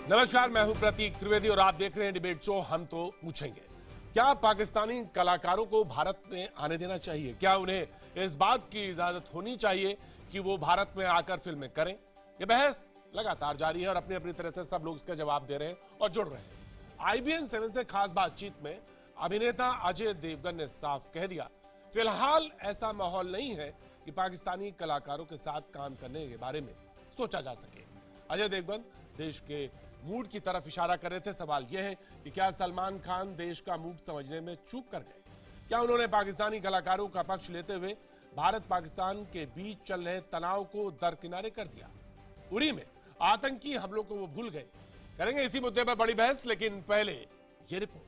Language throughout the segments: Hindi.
नमस्कार, मैं हूं प्रतीक त्रिवेदी और आप देख रहे हैं डिबेट शो हम तो पूछेंगे। क्या पाकिस्तानी कलाकारों को भारत में आने देना चाहिए? क्या उन्हें इस बात की इजाजत होनी चाहिए कि वो भारत में आकर फिल्में करें? ये बहस लगातार जारी है और अपनी अपनी तरह से सब लोग इसका जवाब दे रहे हैं और जुड़ रहे हैं। IBN 7 से खास बातचीत में अभिनेता अजय देवगन ने साफ कह दिया, फिलहाल ऐसा माहौल नहीं है कि पाकिस्तानी कलाकारों के साथ काम करने के बारे में सोचा जा सके। अजय देवगन देश के मूड की तरफ इशारा कर रहे थे। सवाल यह है कि क्या सलमान खान देश का मूड समझने में चूक कर गए? क्या उन्होंने पाकिस्तानी कलाकारों का पक्ष लेते हुए भारत पाकिस्तान के बीच चल रहे तनाव को दरकिनारे कर दिया? उरी में आतंकी हमलों को वो भूल गए? करेंगे इसी मुद्दे पर बड़ी बहस, लेकिन पहले ये रिपोर्ट।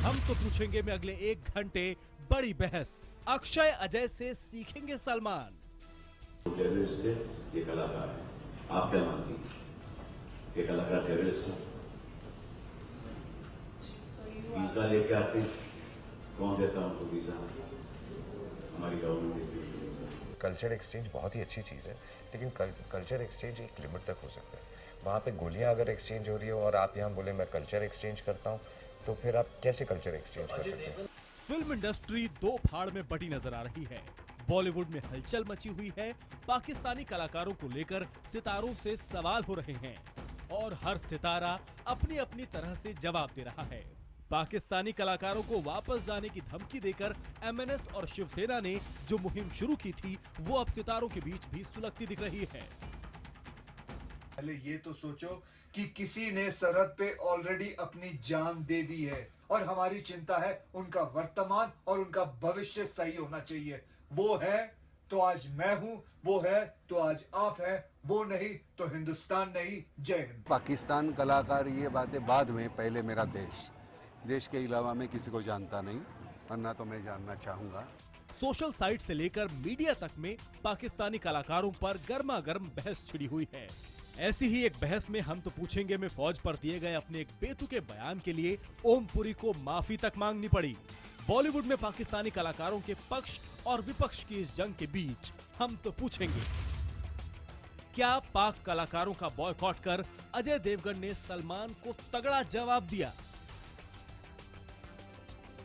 हम तो पूछेंगे में अगले 1 घंटे बड़ी बहस। अक्षय अजय से सीखेंगे सलमान। टेररिस्ट है, ये कलाकार है। आप क्या मानती हैं? ये कलाकार टेररिस्ट है? वीजा लेके आते हैं, कौन देता है उनको वीजा? हमारी गवर्नमेंट देती है वीजा। कल्चर एक्सचेंज बहुत ही अच्छी चीज़ है, लेकिन कल्चर एक्सचेंज एक लिमिट तक हो सकता है। वहाँ पे गोलियाँ अगर एक्सचेंज हो रही हो और आप यहाँ बोले मैं कल्चर एक्सचेंज करता हूँ, तो फिर आप कैसे कल्चर एक्सचेंज कर सकते हैं? फिल्म इंडस्ट्री दो फाड़ में बटी नजर आ रही है। बॉलीवुड में हलचल मची हुई है, पाकिस्तानी कलाकारों को लेकर सितारों से सवाल हो रहे हैं और हर सितारा अपनी अपनी तरह से जवाब दे रहा है। पाकिस्तानी कलाकारों को वापस जाने की धमकी देकर MNS और शिवसेना ने जो मुहिम शुरू की थी, वो अब सितारों के बीच भी सुलगती दिख रही है। पहले ये तो सोचो कि किसी ने सरहद पे ऑलरेडी अपनी जान दे दी है और हमारी चिंता है उनका वर्तमान और उनका भविष्य सही होना चाहिए। वो है तो आज मैं हूं, वो है तो आज आप हैं, वो नहीं तो हिंदुस्तान नहीं। जय हिंद। पाकिस्तान कलाकार ये बातें बाद में, पहले मेरा देश के अलावा मैं किसी को जानता नहीं, वरना तो मैं जानना चाहूंगा। सोशल साइट से लेकर मीडिया तक में पाकिस्तानी कलाकारों पर गर्मा गर्म बहस छिड़ी हुई है। ऐसी ही एक बहस में हम तो पूछेंगे में फौज पर दिए गए अपने एक बेतुके बयान के लिए ओम पुरी को माफी तक मांगनी पड़ी। बॉलीवुड में पाकिस्तानी कलाकारों के पक्ष और विपक्ष की इस जंग के बीच हम तो पूछेंगे, क्या पाक कलाकारों का बॉयकॉट कर अजय देवगन ने सलमान को तगड़ा जवाब दिया?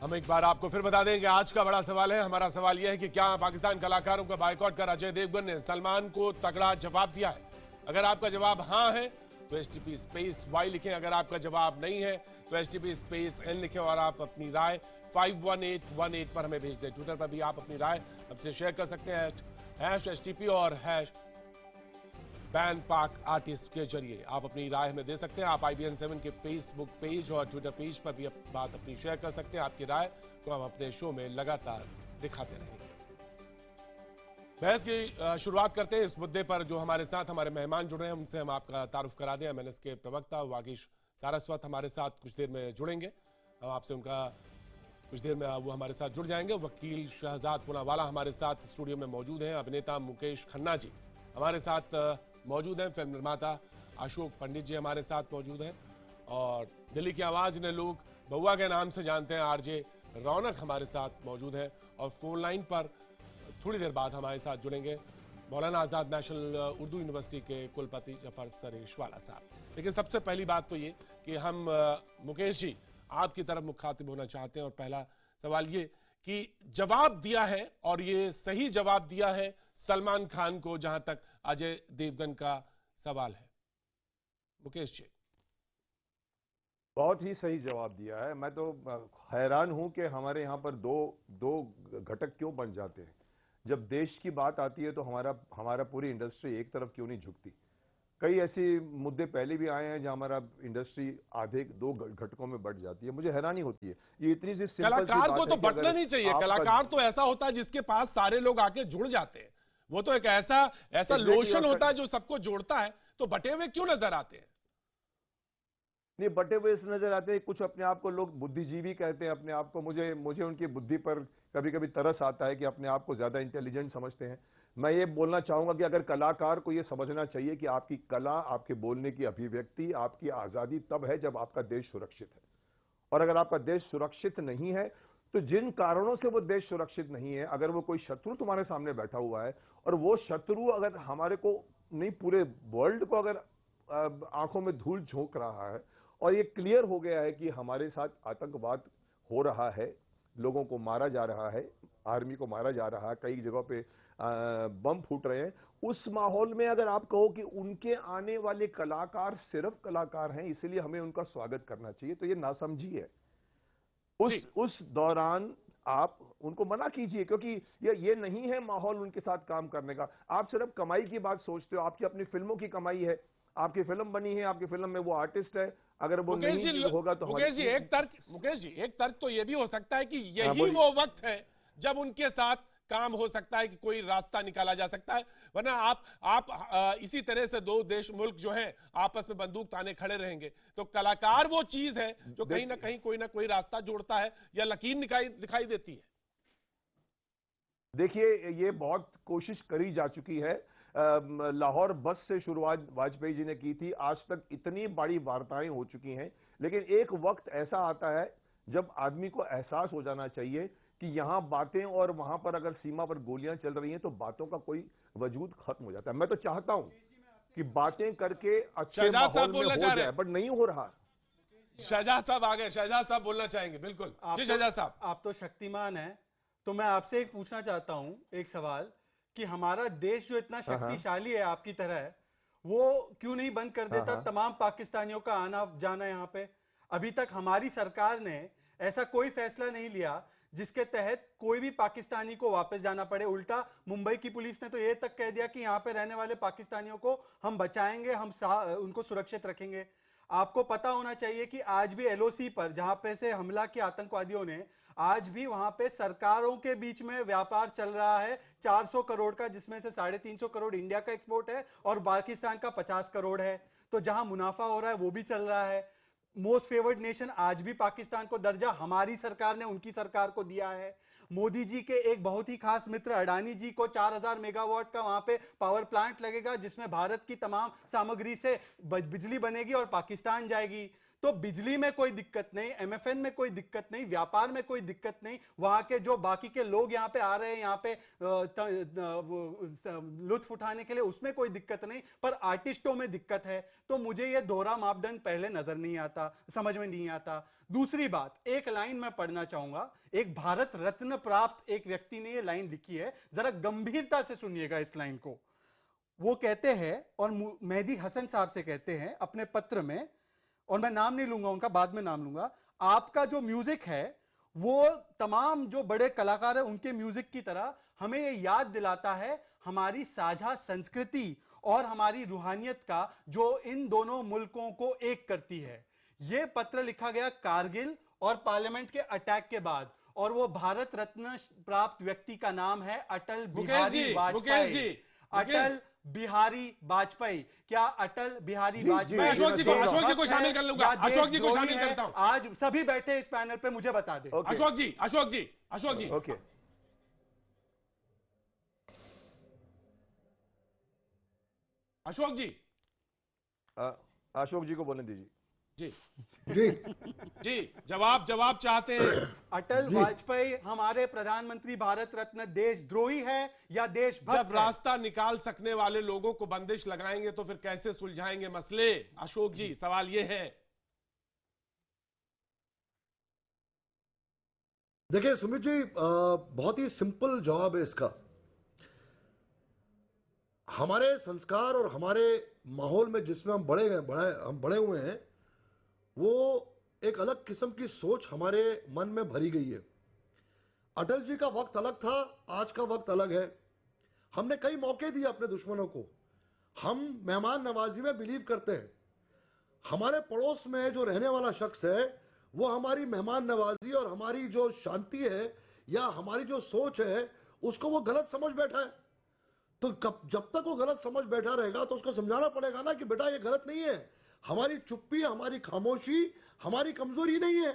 हम एक बार आपको फिर बता दें कि आज का बड़ा सवाल है। हमारा सवाल यह है कि क्या पाकिस्तान कलाकारों का बायकॉट कर अजय देवगन ने सलमान को तगड़ा जवाब दिया है? अगर आपका जवाब हाँ है तो STP_Y लिखें। अगर आपका जवाब नहीं है तो STP_N लिखें और आप अपनी राय 51818 पर हमें भेज दें। ट्विटर पर भी आप अपनी राय हमसे शेयर कर सकते हैं #STP और #बैन पाक आर्टिस्ट के जरिए आप अपनी राय हमें दे सकते हैं। आप IBN 7 के फेसबुक पेज और ट्विटर पेज पर भी बात अपनी शेयर कर सकते हैं। आपकी राय को हम अपने शो में लगातार दिखाते रहेंगे। बहस की शुरुआत करते हैं। इस मुद्दे पर जो हमारे साथ हमारे मेहमान जुड़ रहे हैं उनसे हम आपका तारुफ करा दें। MNS के प्रवक्ता वागीश सारस्वत हमारे साथ कुछ देर में जुड़ेंगे। हम आपसे उनका कुछ देर में वो हमारे साथ जुड़ जाएंगे। वकील शहजाद पूनावाला हमारे साथ स्टूडियो में मौजूद हैं। अभिनेता मुकेश खन्ना जी हमारे साथ मौजूद हैं। फिल्म निर्माता अशोक पंडित जी हमारे साथ मौजूद हैं और दिल्ली की आवाज ने लोग बउआ के नाम से जानते हैं, RJ रौनक हमारे साथ मौजूद है और फोन लाइन पर थोड़ी देर बाद हमारे साथ जुड़ेंगे मौलाना आजाद नेशनल उर्दू यूनिवर्सिटी के कुलपति जफर सरेशवाला साहब। लेकिन सबसे पहली बात तो ये कि हम मुकेश जी आपकी तरफ मुखातिब होना चाहते हैं और पहला सवाल ये कि जवाब दिया है और ये सही जवाब दिया है सलमान खान को, जहां तक अजय देवगन का सवाल है। मुकेश जी। बहुत ही सही जवाब दिया है। मैं तो हैरान हूं कि हमारे यहाँ पर दो घटक क्यों बन जाते हैं। जब देश की बात आती है तो हमारा पूरी इंडस्ट्री एक तरफ क्यों नहीं झुकती। कई ऐसे मुद्दे पहले भी आए हैं जहां हमारा इंडस्ट्री आधे दो घटकों में बट जाती है। मुझे हैरानी होती है ये इतनी सी सिंपल कलाकार को तो बटना नहीं चाहिए। कलाकार तो ऐसा होता है जिसके पास सारे लोग आके जुड़ जाते हैं। वो तो एक ऐसा लोशन होता है जो सबको जोड़ता है। तो बटे हुए क्यों नजर आते हैं? नहीं, बटे हुए नजर आते हैं। कुछ अपने आप को लोग बुद्धिजीवी कहते हैं अपने आप को। मुझे उनकी बुद्धि पर कभी कभी तरस आता है कि अपने आप को ज्यादा इंटेलिजेंट समझते हैं। मैं ये बोलना चाहूंगा कि अगर कलाकार को ये समझना चाहिए कि आपकी कला, आपके बोलने की अभिव्यक्ति, आपकी आजादी तब है जब आपका देश सुरक्षित है। और अगर आपका देश सुरक्षित नहीं है तो जिन कारणों से वो देश सुरक्षित नहीं है, अगर वो कोई शत्रु तुम्हारे सामने बैठा हुआ है और वो शत्रु अगर हमारे को नहीं, पूरे वर्ल्ड को अगर आंखों में धूल झोंक रहा है और ये क्लियर हो गया है कि हमारे साथ आतंकवाद हो रहा है, लोगों को मारा जा रहा है, आर्मी को मारा जा रहा है, कई जगहों पे बम फूट रहे हैं, उस माहौल में अगर आप कहो कि उनके आने वाले कलाकार सिर्फ कलाकार हैं इसलिए हमें उनका स्वागत करना चाहिए, तो ये नासमझी है। उस दौरान आप उनको मना कीजिए, क्योंकि ये नहीं है माहौल उनके साथ काम करने का। आप सिर्फ कमाई की बात सोचते हो, आपकी अपनी फिल्मों की कमाई है, आपकी फिल्म बनी है, आपकी फिल्म में वो आर्टिस्ट है, अगर वो नहीं होगा तो मुकेश जी एक तर्क तो ये भी हो सकता है कि यही वो वक्त है जब उनके साथ काम हो सकता है, कि कोई रास्ता निकाला जा सकता है, वरना आप इसी तरह से दो देश मुल्क जो हैं आपस में बंदूक ताने खड़े रहेंगे। तो कलाकार वो चीज है जो कहीं ना कहीं कोई ना कोई रास्ता जोड़ता है या लकीर दिखाई देती है। देखिए, ये बहुत कोशिश करी जा चुकी है। लाहौर बस से शुरुआत वाजपेयी जी ने की थी, आज तक इतनी बड़ी वार्ताएं हो चुकी हैं, लेकिन एक वक्त ऐसा आता है जब आदमी को एहसास हो जाना चाहिए कि यहां बातें और वहां पर अगर सीमा पर गोलियां चल रही हैं तो बातों का कोई वजूद खत्म हो जाता है। मैं तो चाहता हूं कि बातें करके अच्छे माहौल में हो जाए, बट नहीं हो रहा। शहजाद साहब आ गए, शहजाद साहब बोलना चाहेंगे। बिल्कुल जी शहजाद साहब। आप तो शक्तिमान हैं, तो मैं आपसे एक पूछना चाहता हूं एक सवाल कि हमारा देश जो इतना शक्तिशाली है आपकी तरह, वो क्यों नहीं बंद कर देता तमाम पाकिस्तानियों का आना जाना यहाँ पे? अभी तक हमारी सरकार ने ऐसा कोई फैसला नहीं लिया जिसके तहत कोई भी पाकिस्तानी को वापस जाना पड़े। उल्टा मुंबई की पुलिस ने तो ये तक कह दिया कि यहाँ पे रहने वाले पाकिस्तानियों को हम बचाएंगे, हम उनको सुरक्षित रखेंगे। आपको पता होना चाहिए कि आज भी एलओसी पर जहां पे से हमला किया आतंकवादियों ने, आज भी वहां पे सरकारों के बीच में व्यापार चल रहा है 400 करोड़ का, जिसमें से 350 करोड़ इंडिया का एक्सपोर्ट है और पाकिस्तान का 50 करोड़ है। तो जहां मुनाफा हो रहा है वो भी चल रहा है। मोस्ट फेवर्ड नेशन आज भी पाकिस्तान को दर्जा हमारी सरकार ने उनकी सरकार को दिया है। मोदी जी के एक बहुत ही खास मित्र अडानी जी को 4000 मेगावाट का वहां पे पावर प्लांट लगेगा, जिसमें भारत की तमाम सामग्री से बिजली बनेगी और पाकिस्तान जाएगी। तो बिजली में कोई दिक्कत नहीं, एमएफएन में कोई दिक्कत नहीं, व्यापार में कोई दिक्कत नहीं। वहां के जो बाकी के लोग यहाँ पे आ रहे हैं यहाँ पे लुत्फ उठाने के लिए, उसमें कोई दिक्कत नहीं, पर आर्टिस्टों में दिक्कत है। तो मुझे ये दोहरा मापदंड पहले नजर नहीं आता, समझ में नहीं आता। दूसरी बात, एक लाइन मैं पढ़ना चाहूंगा, एक भारत रत्न प्राप्त एक व्यक्ति ने ये लाइन लिखी है, जरा गंभीरता से सुनिएगा इस लाइन को। वो कहते हैं, और मेहदी हसन साहब से कहते हैं अपने पत्र में, और मैं नाम नहीं लूंगा उनका, बाद में नाम लूंगा, आपका जो म्यूजिक है वो तमाम जो बड़े कलाकार हैं उनके म्यूजिक की तरह हमें ये याद दिलाता है हमारी साझा संस्कृति और हमारी रूहानियत का, जो इन दोनों मुल्कों को एक करती है। यह पत्र लिखा गया कारगिल और पार्लियामेंट के अटैक के बाद, और वो भारत रत्न प्राप्त व्यक्ति का नाम है अटल बिहारी वाजपेयी। अटल बिहारी वाजपेयी। क्या अटल बिहारी वाजपेयी? अशोक जी को शामिल कर लूंगा, अशोक जी को शामिल करता हूं। आज सभी बैठे इस पैनल पे, मुझे बता दे। अशोक जी ओके, अशोक जी को बोलने दीजिए। जी जवाब चाहते हैं। अटल वाजपेयी हमारे प्रधानमंत्री भारत रत्न देशद्रोही है या देशभक्त? जब रास्ता निकाल सकने वाले लोगों को बंदिश लगाएंगे तो फिर कैसे सुलझाएंगे मसले? अशोक जी, सवाल ये है। देखिए सुमित जी, बहुत ही सिंपल जवाब है इसका। हमारे संस्कार और हमारे माहौल में जिसमें हम बड़े हुए हैं, वो एक अलग किस्म की सोच हमारे मन में भरी गई है। अटल जी का वक्त अलग था, आज का वक्त अलग है। हमने कई मौके दिए अपने दुश्मनों को। हम मेहमान नवाजी में बिलीव करते हैं। हमारे पड़ोस में जो रहने वाला शख्स है वो हमारी मेहमान नवाजी और हमारी जो शांति है या हमारी जो सोच है उसको वो गलत समझ बैठा है। तो जब तक वो गलत समझ बैठा रहेगा तो उसको समझाना पड़ेगा ना कि बेटा ये गलत नहीं है। हमारी चुप्पी, हमारी खामोशी हमारी कमजोरी नहीं है।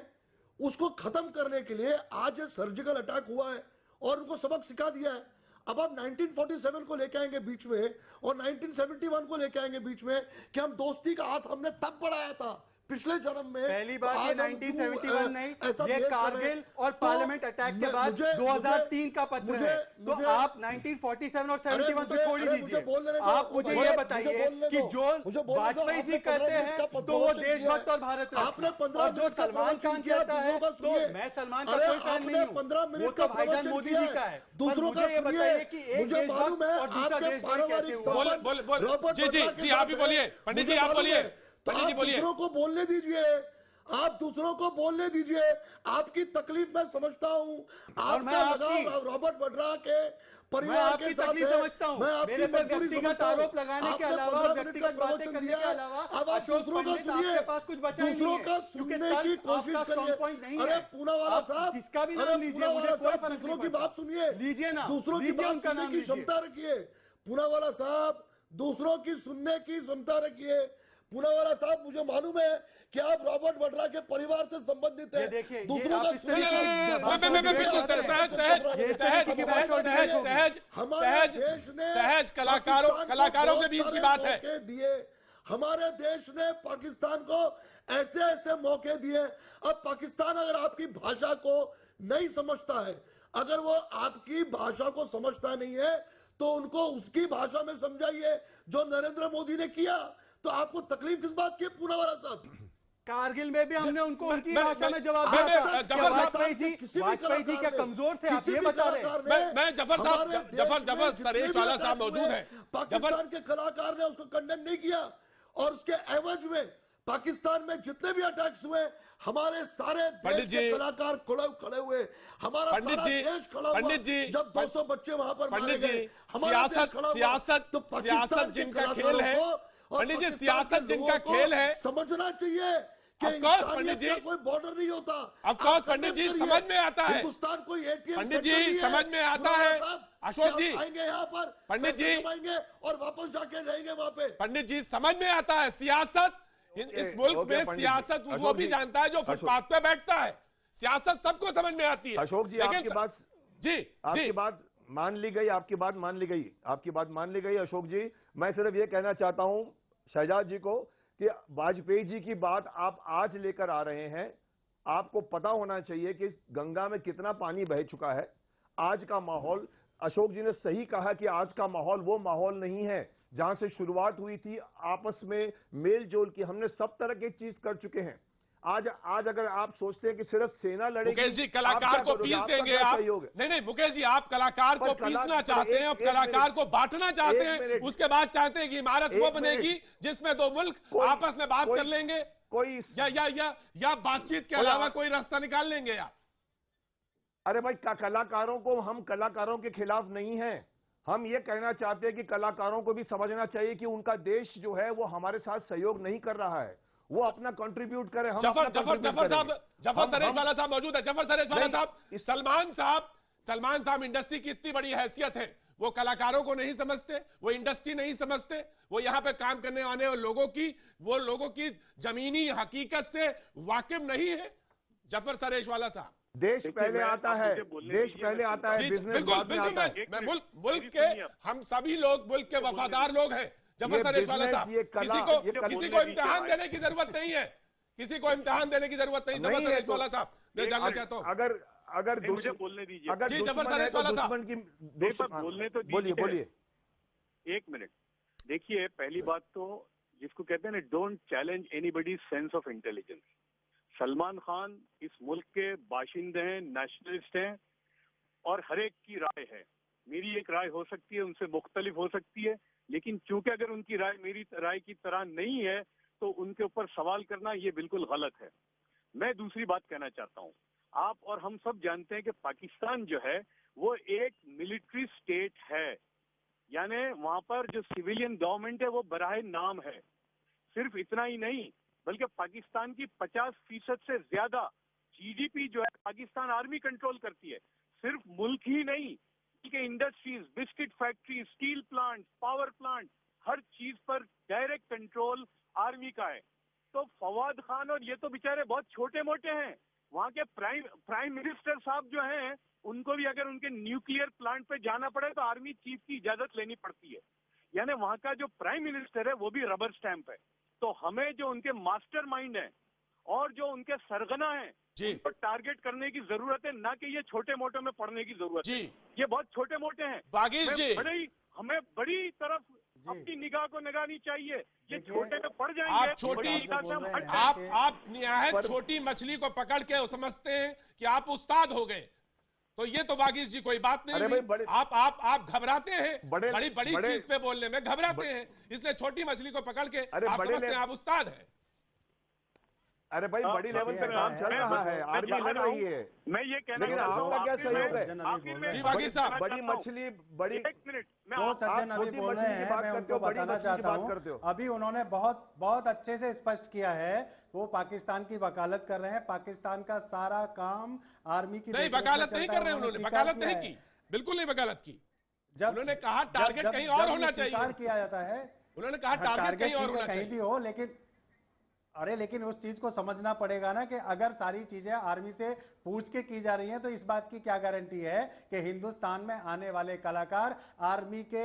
उसको खत्म करने के लिए आज सर्जिकल अटैक हुआ है और उनको सबक सिखा दिया है। अब आप 1947 को लेके आएंगे बीच में और 1971 को लेके आएंगे बीच में कि हम दोस्ती का हाथ हमने तब बढ़ाया था पिछले जन्म में। पहली बात ये 1971 नहीं, ऐसा ये बिहेव कर रहे कारगिल हैं। और तो पार्लियामेंट अटैक के बाद 2003 का पत्र है। तो आप 1947 और 71 तो छोड़ ही दीजिए, आप मुझे ये बताइए कि जो वाजपेयी जी कहते हैं तो वो देशभक्त और भारत रत्न, और जो सलमान खान कहता है तो मैं सलमान का कोई फैन नहीं हूँ, वो तो भाईजान मोदी जी का है। दूसरों का ये बताइए कि एक मालूम है और दूसरा आपके देशभक्त कैसे हुआ? बोल जी आप भी बोलिए, पंडित जी आप बोलिए, पंडित जी बोलिए। दूसरों को बोलने दीजिए, आप दूसरों को बोलने दीजिए। आपकी तकलीफ मैं समझता हूँ, आपका लगाव रॉबर्ट वड्रा के परिवार के साथ है। समझता हूँ, मेरे पर व्यक्तिगत आरोप लगाने के अलावा, व्यक्तिगत बातें करने के अलावा अशोक पंडित आपके पास कुछ बचा नहीं है। दूसरों का सुनने की कोशिश करिए। अरे पूनावाला साहब, किसका भी नाम लीजिए, मुझे कोई फर्क दूसरों की नहीं बात सुनिए, लीजिए ना, दूसरों की बात सुनने की क्षमता रखिए। पूनावाला साहब, दूसरों की सुनने की क्षमता रखिए। पूनावाला साहब, मुझे मालूम है कि आप रॉबर्ट वड्रा के परिवार से संबंधित हैं। दूसरों का सहज कलाकारों के बीच की बात है। दिए हमारे देश ने पाकिस्तान को ऐसे ऐसे मौके दिए। अब पाकिस्तान अगर आपकी भाषा को नहीं समझता है, अगर वो आपकी भाषा को समझता नहीं है, तो उनको उसकी भाषा में समझाइए जो नरेंद्र मोदी ने किया। तो आपको तकलीफ किस बात की? पूनावाला साहब, कारगिल में भी हमने उनको उनकी भाषा में जवाब दिया था। वाजपेयी जी क्या कमजोर थे, आप ये बता रहे हैं? मैं जफर सरेश वाला साहब मौजूद है। पाकिस्तान के कलाकार ने उसको कंडेम नहीं किया, और उसके एवज में पाकिस्तान में जितने भी अटैक्स हुए, हमारे सारे देश के कलाकार खड़े हुए, हमारा सारा देश खड़ा हुआ। जब 200 बच्चे वहां पर मारे गए, सियासत जिनका खेल है, पंडित जी, सियासत जिनका खेल है, समझना चाहिए कि पंडित जी कोई बॉर्डर नहीं होता। ऑफकोर्स पंडित जी, समझ में आता है। हिंदुस्तान कोई एटीएम पंडित जी समझ में आता है। अशोक जी आएंगे यहाँ पर, पंडित जी आएंगे और वापस जाके रहेंगे वहां पे। पंडित जी समझ में आता है। सियासत इस मुल्क में, सियासत वो भी जानता है जो फुटपाथ पे बैठता है। सियासत सबको समझ में आती है। अशोक जी, आपकी बात मान ली गई, आपकी बात मान ली गई। अशोक जी, मैं सिर्फ ये कहना चाहता हूं शहजाद जी को कि वाजपेयी जी की बात आप आज लेकर आ रहे हैं। आपको पता होना चाहिए कि गंगा में कितना पानी बह चुका है। आज का माहौल, अशोक जी ने सही कहा कि आज का माहौल वो माहौल नहीं है जहां से शुरुआत हुई थी आपस में मेल जोल की। हमने सब तरह की चीज कर चुके हैं। आज अगर आप सोचते हैं कि सिर्फ सेना लड़ेगी, मुकेश जी कलाकार को पीस देंगे आप? नहीं मुकेश जी, आप कलाकार को पीसना चाहते हैं, आप कलाकार को बांटना चाहते हैं, उसके बाद चाहते हैं कि इमारत वो बनेगी जिसमें दो मुल्क आपस में बात कर लेंगे, कोई या बातचीत के अलावा कोई रास्ता निकाल लेंगे आप? अरे भाई, हम कलाकारों के खिलाफ नहीं हैं। हम ये कहना चाहते हैं कि कलाकारों को भी समझना चाहिए कि उनका देश जो है वो हमारे साथ सहयोग नहीं कर रहा है, वो अपना कंट्रीब्यूट करे। हम जफर सरेश वाला साहब मौजूद है। जफर सरेश वाला साहब, सलमान साहब इंडस्ट्री की इतनी बड़ी हैसियत है, वो कलाकारों को नहीं समझते, वो इंडस्ट्री नहीं समझते, वो यहाँ पे काम करने वाले लोगों की जमीनी हकीकत से वाकिफ नहीं है। जफर सरेश वाला साहब, देश पहले आता है, बिल्कुल मैं मुल्क के, हम सभी लोग मुल्क के वफादार लोग हैं। जफर सरेश वाला साहब, किसी को इम्तिहान देने की जरूरत नहीं है, जफर सरेश वाला साहब, मैं जानना चाहता हूँ। अगर मुझे बोलने दीजिए। जी जफर सरेश वाला साहब, बोलने तो बोलिए। एक मिनट, देखिए, पहली बात तो जिसको कहते हैं ना, don't challenge anybody's sense of intelligence. Salman Khan इस मुल्क के बाशिंदे हैं, नेशनलिस्ट हैं, और हर एक की राय है। मेरी एक राय हो सकती है, उनसे मुख्तलिफ हो सकती है, लेकिन चूंकि अगर उनकी राय मेरी राय की तरह नहीं है तो उनके ऊपर सवाल करना ये बिल्कुल गलत है। मैं दूसरी बात कहना चाहता हूँ, आप और हम सब जानते हैं कि पाकिस्तान जो है वो एक मिलिट्री स्टेट है, यानी वहां पर जो सिविलियन गवर्नमेंट है वो बराह नाम है। सिर्फ इतना ही नहीं, बल्कि पाकिस्तान की 50% से ज्यादा जीडीपी जो है पाकिस्तान आर्मी कंट्रोल करती है। सिर्फ मुल्क ही नहीं के industries, biscuit factory, steel plant, power plant, हर चीज पर डायरेक्ट कंट्रोल आर्मी का है। तो फवाद खान और ये तो बेचारे बहुत छोटे मोटे हैं, वहां के प्राइम मिनिस्टर साहब जो हैं उनको भी अगर उनके न्यूक्लियर प्लांट पे जाना पड़े तो आर्मी चीफ की इजाजत लेनी पड़ती है। यानी वहां का जो प्राइम मिनिस्टर है वो भी रबर स्टैंप है। तो हमें जो उनके मास्टरमाइंड हैं और जो उनके सरगना हैं उनको टारगेट करने की जरूरत है, ना कि ये छोटे मोटे में पढ़ने की जरूरत है। ये बहुत छोटे मोटे हैं। वागीश जी, हमें बड़ी तरफ अपनी निगाह को लगानी चाहिए। ये छोटे में पड़ जाएंगे। आप छोटी आप निहायत छोटी मछली को पकड़ के समझते हैं कि आप उस्ताद हो गए, तो ये तो वागीश जी कोई बात नहीं हुई। आप घबराते हैं, बड़ी चीज पे बोलने में घबराते हैं, इसलिए छोटी मछली को पकड़ के आप समझते हैं आप उस्ताद हैं। अरे भाई बड़ी लेवल पे काम चल रहा है, आर्मी लड़ रही है। मैं ये कहना लेकिन आपका क्या सहयोग है? जी वागीश साहब, बड़ी मछली बड़ी, एक मिनट तो सज्जन अभी बोल रहे हैं, मैं उनको बताना चाहता हूँ, अभी उन्होंने बहुत अच्छे से स्पष्ट किया है, वो पाकिस्तान की वकालत कर रहे हैं। पाकिस्तान का सारा काम आर्मी की नहीं, वकालत नहीं कर रहे हैं उन्होंने, वकालत नहीं की, बिल्कुल नहीं वकालत की। उन्होंने कहा टारगेट कहीं और होना चाहिए, किया जाता है। उन्होंने कहा टारगेट कहीं और होना चाहिए हो, लेकिन उस चीज को समझना पड़ेगा ना कि अगर सारी चीजें आर्मी से पूछ के की जा रही हैं तो इस बात की क्या गारंटी है कि हिंदुस्तान में आने वाले कलाकार आर्मी के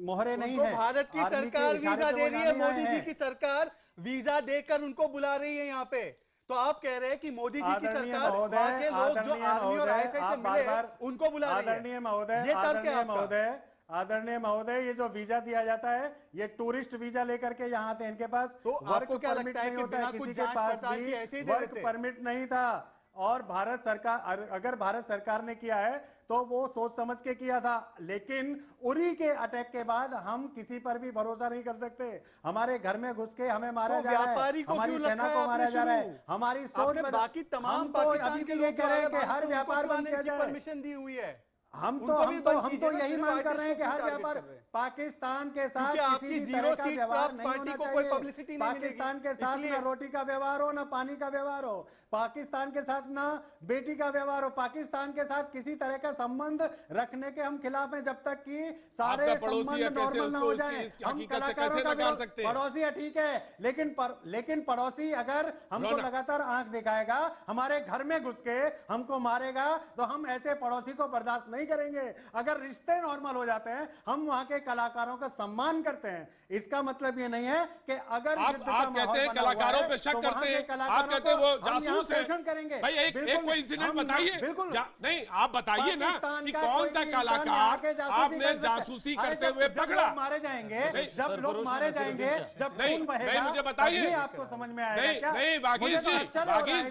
मोहरे नहीं है। भारत की सरकार वीजा दे रही है, मोदी जी की सरकार वीजा देकर उनको बुला रही है यहाँ पे। तो आप कह रहे हैं कि मोदी जी की सरकार वहाँ के लोग जो आर्मी और ISI से मिले उनको बुला रही है। आदरणीय महोदय, ये जो वीजा दिया जाता है ये टूरिस्ट वीजा लेकर के यहाँ आते हैं इनके पास। तो आपको क्या लगता है कि बिना कुछ जांच पड़ताल के ऐसे ही दे देते? वर्क परमिट नहीं था, और भारत सरकार, अगर भारत सरकार ने किया है तो वो सोच समझ के किया था। लेकिन उरी के अटैक के बाद हम किसी पर भी भरोसा नहीं कर सकते। हमारे घर में घुस के हमें मारा जा रहा है, हमारी सेना को मारा जा रहा है, हमारी सोच। बाकी तमाम पाकिस्तान के लोग कह रहे हैं कि हर व्यापार बंद किया जाए, परमिशन दी हुई है। हम तो यही मांग कर रहे हैं कि हर व्यापार पाकिस्तान के साथ किसी भी तरह का व्यवहार नहीं होना चाहिए। पाकिस्तान के साथ ना रोटी का व्यवहार हो, ना पानी का व्यवहार हो, पाकिस्तान के साथ ना बेटी का व्यवहार हो, पाकिस्तान के साथ किसी तरह का संबंध रखने के हम खिलाफ हैं। जब तक कि सारे पड़ोसी है, कैसे उसको इसकी हकीकत से कैसे नकार सकते हैं? पड़ोसी है ठीक है, लेकिन पड़ोसी अगर हमको लगातार आंख दिखाएगा, हमारे घर में घुस के हमको मारेगा, तो हम ऐसे पड़ोसी को बर्दाश्त नहीं करेंगे। अगर रिश्ते नॉर्मल हो जाते हैं, हम वहां के कलाकारों का सम्मान करते हैं। इसका मतलब ये नहीं है कि अगर आप कहते हैं कलाकारों पे शक करते हैं, आप कहते हैं वो जासूस है। करेंगे भाई एक कोई इंसिडेंट बताइए। नहीं, आप बताइए ना कि कौन सा कलाकार आपने जासूसी करते हुए पकड़ा। मारे जाएंगे, जब लोग मारे जाएंगे, जब नहीं मुझे बताइए, आपको समझ में आएगा। नहीं वागीश जी, वागीश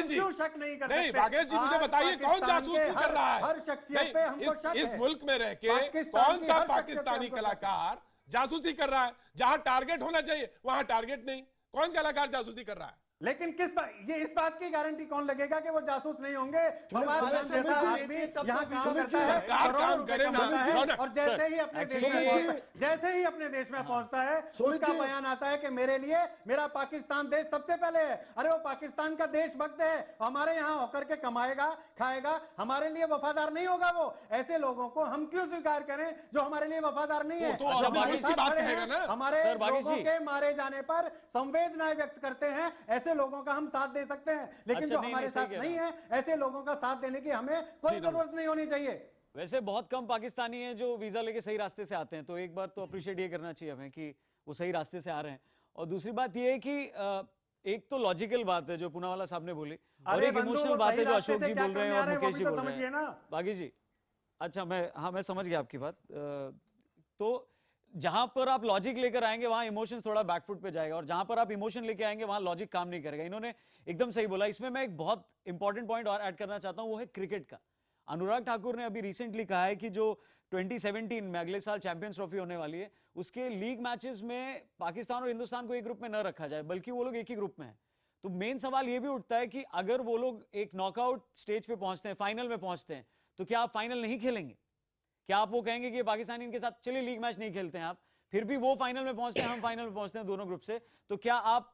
जी शक नहीं कर नहीं, वागीश जी मुझे बताइए कौन जासूसी कर रहा है? हर शख्सियत पे हमको शक है। इस मुल्क में रह के कौन सा पाकिस्तानी कलाकार जासूसी कर रहा है? जहां टारगेट होना चाहिए वहां टारगेट नहीं। कौन कलाकार जासूसी कर रहा है? लेकिन इस बात की गारंटी कौन लगेगा कि वो जासूस नहीं होंगे? सरकार काम करे ना। और जैसे ही अपने देश में पहुंचता है, उसका बयान आता है कि मेरे लिए मेरा पाकिस्तान देश सबसे पहले है। अरे वो पाकिस्तान का देशभक्त है, हमारे यहाँ होकर के कमाएगा, खाएगा, हमारे लिए वफादार नहीं होगा। वो ऐसे लोगों को हम क्यों स्वीकार करें जो हमारे लिए वफादार नहीं है? हमारे लोगों के मारे जाने पर संवेदनाएं व्यक्त करते हैं, ऐसे लोगों का हम साथ दे सकते हैं, लेकिन जो हमारे साथ नहीं है, ऐसे लोगों का साथ देने की हमें कोई जरूरत नहीं होनी चाहिए। वैसे बहुत कम पाकिस्तानी हैं जो वीजा लेके सही रास्ते से आते हैं, तो एक बार तो अप्रिशिएट ये करना चाहिए हमें कि वो सही रास्ते से आ रहे हैं। और दूसरी बात ये है कि एक तो लॉजिकल बात है जो पूनावाला साहब ने बोली, और एक इमोशनल बात है जो अशोक जी बोल रहे हैं और मुकेश जी बोल रहे हैं। बागी जी, अच्छा मैं समझ गया आपकी बात। तो जहां पर आप लॉजिक लेकर आएंगे वहां इमोशंस थोड़ा बैकफुट पे जाएगा, और जहां पर आप इमोशन लेके आएंगे वहां लॉजिक काम नहीं करेगा। इन्होंने एकदम सही बोला। इसमें मैं एक बहुत इंपॉर्टेंट पॉइंट और ऐड करना चाहता हूं, वो है क्रिकेट का। अनुराग ठाकुर ने अभी रिसेंटली कहा है कि जो 2017 में अगले साल चैंपियंस ट्रॉफी होने वाली है, उसके लीग मैचेस में पाकिस्तान और हिंदुस्तान को एक ग्रुप में न रखा जाए, बल्कि वो लोग एक ही ग्रुप में है। तो मेन सवाल ये भी उठता है कि अगर वो लोग एक नॉकआउट स्टेज पे पहुंचते हैं, फाइनल में पहुंचते हैं, तो क्या आप फाइनल नहीं खेलेंगे? क्या आप वो कहेंगे कि पाकिस्तानी इनके साथ चलिए लीग मैच नहीं खेलते हैं आप, फिर भी वो फाइनल में पहुंचते हैं, हम फाइनल में पहुंचते हैं दोनों ग्रुप से, तो क्या आप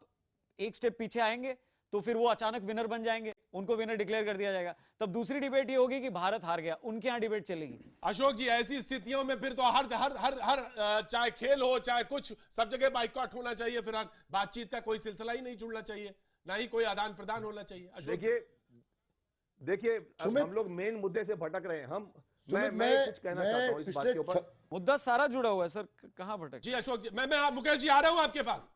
एक स्टेप पीछे आएंगे? तो फिर वो अचानक विनर बन जाएंगे, उनको विनर डिक्लेयर कर दिया जाएगा। तब दूसरी डिबेट ये होगी कि भारत हार गया, उनके यहाँ डिबेट चलेगी। अशोक जी, ऐसी स्थितियों में फिर तो हर चाहे खेल हो चाहे कुछ, सब जगह बाइकआउट होना चाहिए। फिर बातचीत का कोई सिलसिला ही नहीं जुड़ना चाहिए, ना ही कोई आदान प्रदान होना चाहिए। देखिए हम लोग मेन मुद्दे से भटक रहे हैं। हम मैं कुछ कहना चाहता हूँ इस बात के ऊपर। मुद्दा सारा जुड़ा हुआ है सर, कहाँ भटक? जी अशोक जी, मैं मुकेश जी आ रहा हूँ आपके पास।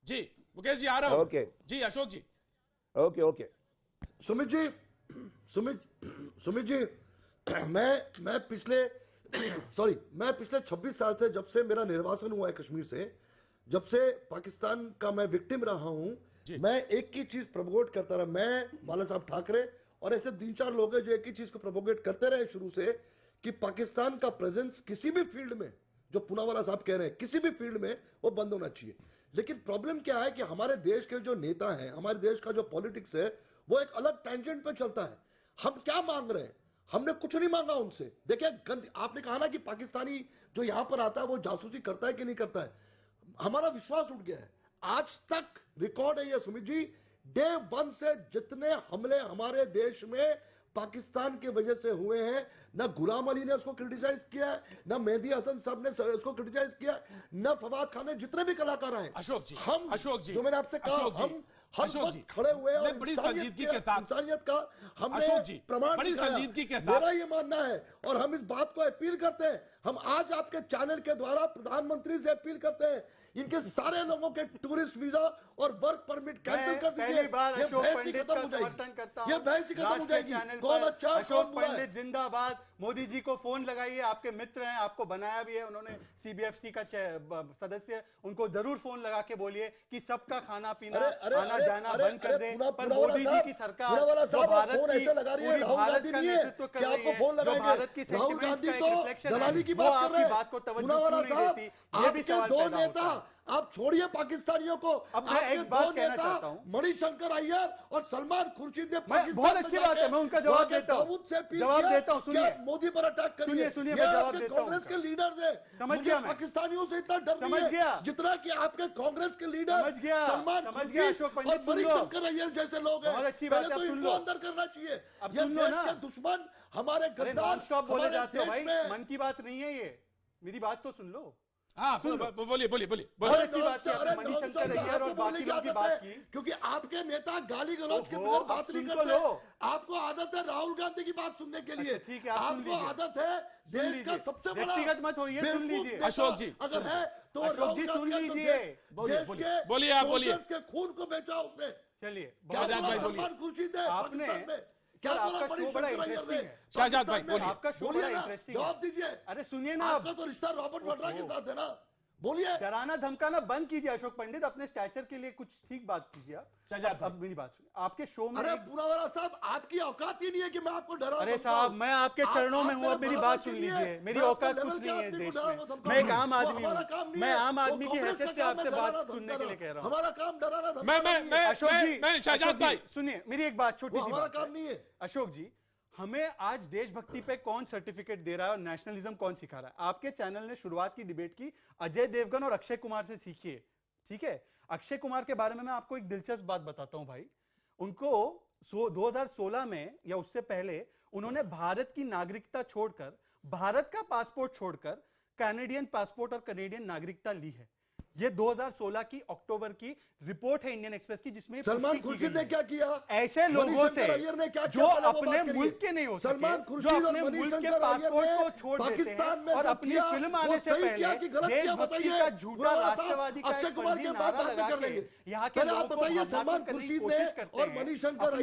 जी मुकेश जी आ रहा हूँ। ओके जी अशोक जी। ओके सुमित जी मैं पिछले 26 साल से, जब से मेरा निर्वासन हुआ है कश्मीर से, जब से पाकिस्तान का मैं विक्टिम रहा हूं, मैं एक ही चीज प्रोपोगेट करता रहा। मैं, बाला साहब ठाकरे और ऐसे 3-4 लोग हैं जो एक ही चीज को प्रोपोगेट करते रहे शुरू से, कि पाकिस्तान का प्रेजेंस किसी भी फील्ड में, जो पूनावाला साहब कह रहे हैं, किसी भी फील्ड में वो बंद होना चाहिए। लेकिन प्रॉब्लम क्या है कि हमारे देश के जो नेता हैं, हमारे देश का जो पॉलिटिक्स है, वो एक अलग टेंजेंट पे चलता है। हम क्या मांग रहे हैं? हमने कुछ नहीं मांगा उनसे। देखिए, आपने कहा ना कि पाकिस्तानी जो यहां पर आता है वो जासूसी करता है कि नहीं करता है। हमारा विश्वास उठ गया है। आज तक रिकॉर्ड है ये सुमित जी, डे 1 से जितने हमले हमारे देश में पाकिस्तान की वजह से हुए हैं, ना गुलाम अली ने उसको क्रिटिसाइज किया है, ना मेहदी हसन साहब ने उसको क्रिटिसाइज किया है, ना फवाद खान ने, जितने भी कलाकार आए। अशोक जी, जो मैंने आपसे कहा, हम हर वक्त खड़े हुए और बड़ी संजीदगी के साथ, इंसानियत का हमने प्रमाण बड़ी संजीदगी के साथ, मेरा ये मानना है और हम इस बात को अपील करते हैं। हम आज आपके चैनल के द्वारा प्रधानमंत्री से अपील करते हैं, इनके सारे लोगों के टूरिस्ट वीजा और वर्क परमिट कैंसिल कर दीजिए। पहली बार अशोक पंडित का समर्थन करता हूं। ये बहस ही खत्म हो जाएगी। कौन अच्छा, अशोक पंडित जिंदाबाद। मोदी जी को फोन लगाइए, आपके मित्र हैं, आपको बनाया भी है उन्होंने, सीबीएफसी का सदस्य, उनको जरूर फोन लगा के बोलिए कि सबका खाना पीना आना जाना बंद कर दे। पर मोदी जी की सरकार जो भारत की पूरी भारत का नेतृत्व कर रही है, जो भारत की सेंटिमेंट का एक रिफ्लेक्शन है, वो आपकी बात को तवज्जो क्यों नहीं देती, ये भी सवाल पैदा होता है। आप छोड़िए पाकिस्तानियों को। अब मैं एक बात कहना चाहता हूं, मणिशंकर अय्यर और सलमान खुर्शीद ने बहुत अच्छी बात है, मैं उनका जवाब देता हूं, सुनिए मोदी पर अटैक करिए। सुनिए मैं जवाब देता हूं। कांग्रेस के लीडर्स है, समझ गया, पाकिस्तानियों से इतना डर समझ गया, जितना कि आपके कांग्रेस के लीडर समझ गया, अशोक पंडित और मणिशंकर अय्यर जैसे लोग हैं। बहुत अच्छी बात है, तो इनको अंदर करना चाहिए। अब सुन लो ना, दुश्मन हमारे गद्दार बोले जाते हो भाई, मन की बात नहीं है ये, मेरी बात तो सुन लो। हाँ बोलिए। बहुत अच्छी बात है, आपने मणिशंकर अय्यर और बाकी लोगों की बात की, क्योंकि आपके नेता गाली गलौज के बगैर बात नहीं करते। आपको आदत है राहुल गांधी की बात सुनने के लिए। ठीक है, आपको आदत है देश का सबसे बड़ा, व्यक्तिगत मत होइए, सुन लीजिए अशोक जी, अगर है तो अशोक जी सुन लीजिए, बोलिए आप बोलिए। के खून को बेचा उसने। चलिए सलमान खुर्शीद ने पाकिस्तान में क्या बोला? शो बड़ा इंटरेस्टिंग है। शाहजाद भाई बोलिए। आपका शो बड़ा इंटरेस्टिंग है, जवाब दीजिए। अरे सुनिए ना, आपका तो रिश्ता रॉबर्ट वाड्रा के साथ है ना, बोलिए। डराना धमकाना बंद कीजिए अशोक पंडित, अपने स्टैचर के लिए कुछ ठीक बात कीजिए आप। अब मेरी बात सुनिए, आपके शो में अरे पूनावाला साहब, आपकी औकात ही नहीं है कि मैं आपको डराऊं। अरे साहब, मैं आपके चरणों में हूँ, अब मेरी बात सुन लीजिए। मेरी औकात कुछ नहीं है इस देश में, मैं एक आम आदमी हूँ, मैं आम आदमी की हैसियत से आपसे बात सुनने के लिए कह रहा हूँ। हमारा काम डराना। अशोक जी, शाहजाद भाई सुनिए, मेरी एक बात, छोटी सी बात काम नहीं है। अशोक जी, हमें आज देशभक्ति पे कौन सर्टिफिकेट दे रहा है और नेशनलिज्म कौन सिखा रहा है? आपके चैनल ने शुरुआत की डिबेट की अजय देवगन और अक्षय कुमार से सीखिए, ठीक है? अक्षय कुमार के बारे में मैं आपको एक दिलचस्प बात बताता हूं भाई। उनको 2016 में या उससे पहले उन्होंने भारत की नागरिकता छोड़कर, भारत का पासपोर्ट छोड़कर कैनेडियन पासपोर्ट और कैनेडियन नागरिकता ली है। ये 2016 की अक्टूबर की रिपोर्ट है इंडियन एक्सप्रेस की, जिसमें सलमान खुर्शीद ने क्या किया? ऐसे लोगों से जो अपने मुल्क के नहीं हो सके, जो अपने मुल्क के पासपोर्ट को छोड़ देते हैं और अपनी फिल्म आने से पहले देशभक्ति का झूठा राष्ट्रवादी का फर्जी नारा लगा के यहाँ के लोगों को बदनाम करने की कोशिश करते हैं। अपनी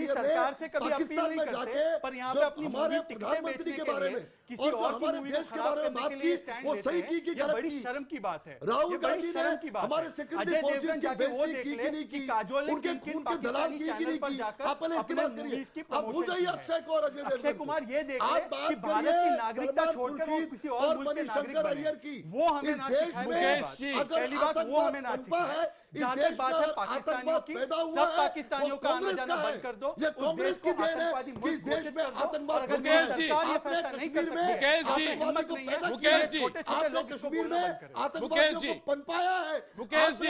सरकार से कभी अपील नहीं करते, पर यहाँ पे अपनी मूवी टिकटें बेचने के लिए किसी और की मूवी को खराब करने के लिए स्टैंड लेते हैं। ये बड़ी शर्म की बात है, ये बड़ी शर्म की बात है। अजय देवगन जाके वो देख ले कि काजोल ने किन पाकिस्तानी चैनल पर जाकर अपने मूवीज की प्रमोशन की है। अक्षय कुमार ये देख ले कि भारत की नागरिकता छोड़कर वो किसी और मुल्क के नागरिक बने, वो हमें ना सिखाए। पहली बात वो हमें ना सिखाए। जहां तक बात है पाकिस्तानियों की, सब पाकिस्तानियों का आना जाना बंद कर दो, उस देश को आतंकवादी मुल्क घोषित कर दो। और अगर सरकार ये फैसला नहीं कर सकती, हिम्मत नहीं है, छोटे-छोटे लोग इसको बोलना बंद करें। आतंकवादियों को पनपाया है मुकेश जी,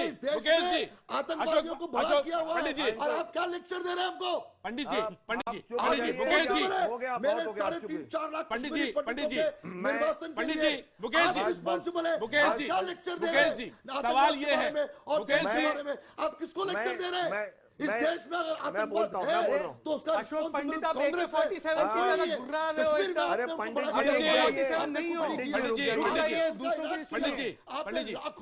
आतंकवादियों को भड़का किया हुआ है, और आप क्या लेक्चर दे रहे हैं हमको? पंडित जी, मुकेश जी, मेरे 3.5-4 लाख पंडित जी, निर्वासन के लिए मुकेश जी, रिस्पॉन्सिबल है। मुकेश जी, क्या लेक्चर दे रहे हैं? सवाल ये है, मुकेश जी, आप किसको लेक्चर दे रहे हैं? इस देश में अगर आतंकवाद है तो उसका अशोक पंडित आप कांग्रेस है। AK-47 की तरह घुर्रा रहे हो एकदम। अरे पंडित नहीं हो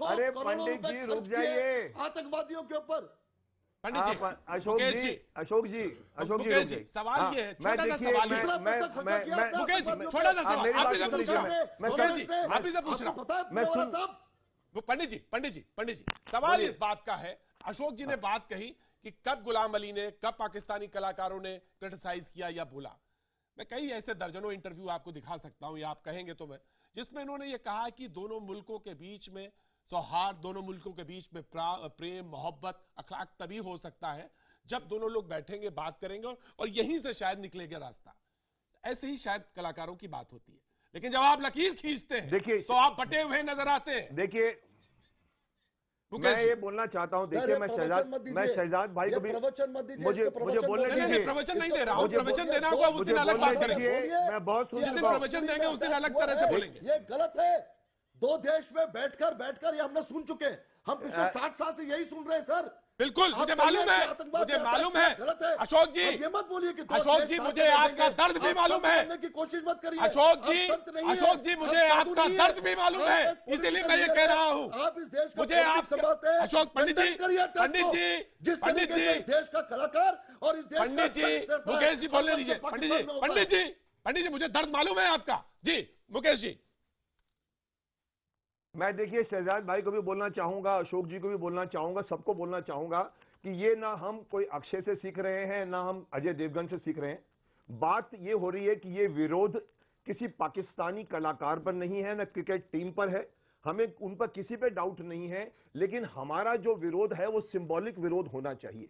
अरे पंडित जी रुक जाइए आतंकवादियों के ऊपर। पंडित जी, अशोक जी सवाल ये है, छोटा सा सवाल है मुकेश जी, छोटा सा सवाल आप ही से पूछ रहा हूं मुकेश जी, आप ही से पूछ रहा हूं। पंडित जी सवाल इस बात का है, अशोक जी ने बात कही कि कब गुलाम अली ने, कब पाकिस्तानी कलाकारों ने क्रिटिसाइज किया या बोला। मैं कई ऐसे दर्जनों इंटरव्यू आपको दिखा सकता हूं या आप कहेंगे तो मैं, जिसमें इन्होंने ये कहा कि दोनों मुल्कों के बीच में सौहार्द, दोनों मुल्कों के बीच में प्रेम, मोहब्बत, अखलाक तभी हो सकता है जब दोनों लोग बैठेंगे, बात करेंगे और यहीं से शायद निकलेगा रास्ता। ऐसे ही शायद कलाकारों की बात होती है, लेकिन जब आप लकीर खींचते हैं देखिए तो आप बटे हुए नजर आते हैं। देखिए मैं ये बोलना चाहता हूँ, देखिए मैं शहजाद भाई को भी मुझे बोलने दीजिए। प्रवचन नहीं दे रहा हूँ, प्रवचन देना होगा उस दिन अलग बात करेंगे। मैं बहुत जिस दिन प्रवचन देंगे उस दिन अलग तरह से बोलेंगे। ये गलत है। दो देश में बैठकर ये हमने सुन चुके हैं, हम पिछले 60 साल से यही सुन रहे हैं सर। बिल्कुल मुझे मालूम है, अशोक जी, ये मत बोलिए कि अशोक जी मुझे आपका दर्द भी मालूम है, की कोशिश मत करिए अशोक जी मुझे आपका दर्द भी मालूम है, इसीलिए मैं ये कह रहा हूँ। आप इस देश मुझे आप अशोक पंडित जी देश का कलाकार और इस देश पंडित जी, मुकेश जी बोलने दीजिए। पंडित जी मुझे दर्द मालूम है आपका। जी मुकेश जी। मैं देखिए शहजाद भाई को भी बोलना चाहूंगा, अशोक जी को भी बोलना चाहूंगा, सबको बोलना चाहूंगा कि ये ना हम कोई अक्षय से सीख रहे हैं, ना हम अजय देवगन से सीख रहे हैं। बात ये हो रही है कि ये विरोध किसी पाकिस्तानी कलाकार पर नहीं है, ना क्रिकेट टीम पर है, हमें उन पर किसी पे डाउट नहीं है, लेकिन हमारा जो विरोध है वो सिंबॉलिक विरोध होना चाहिए।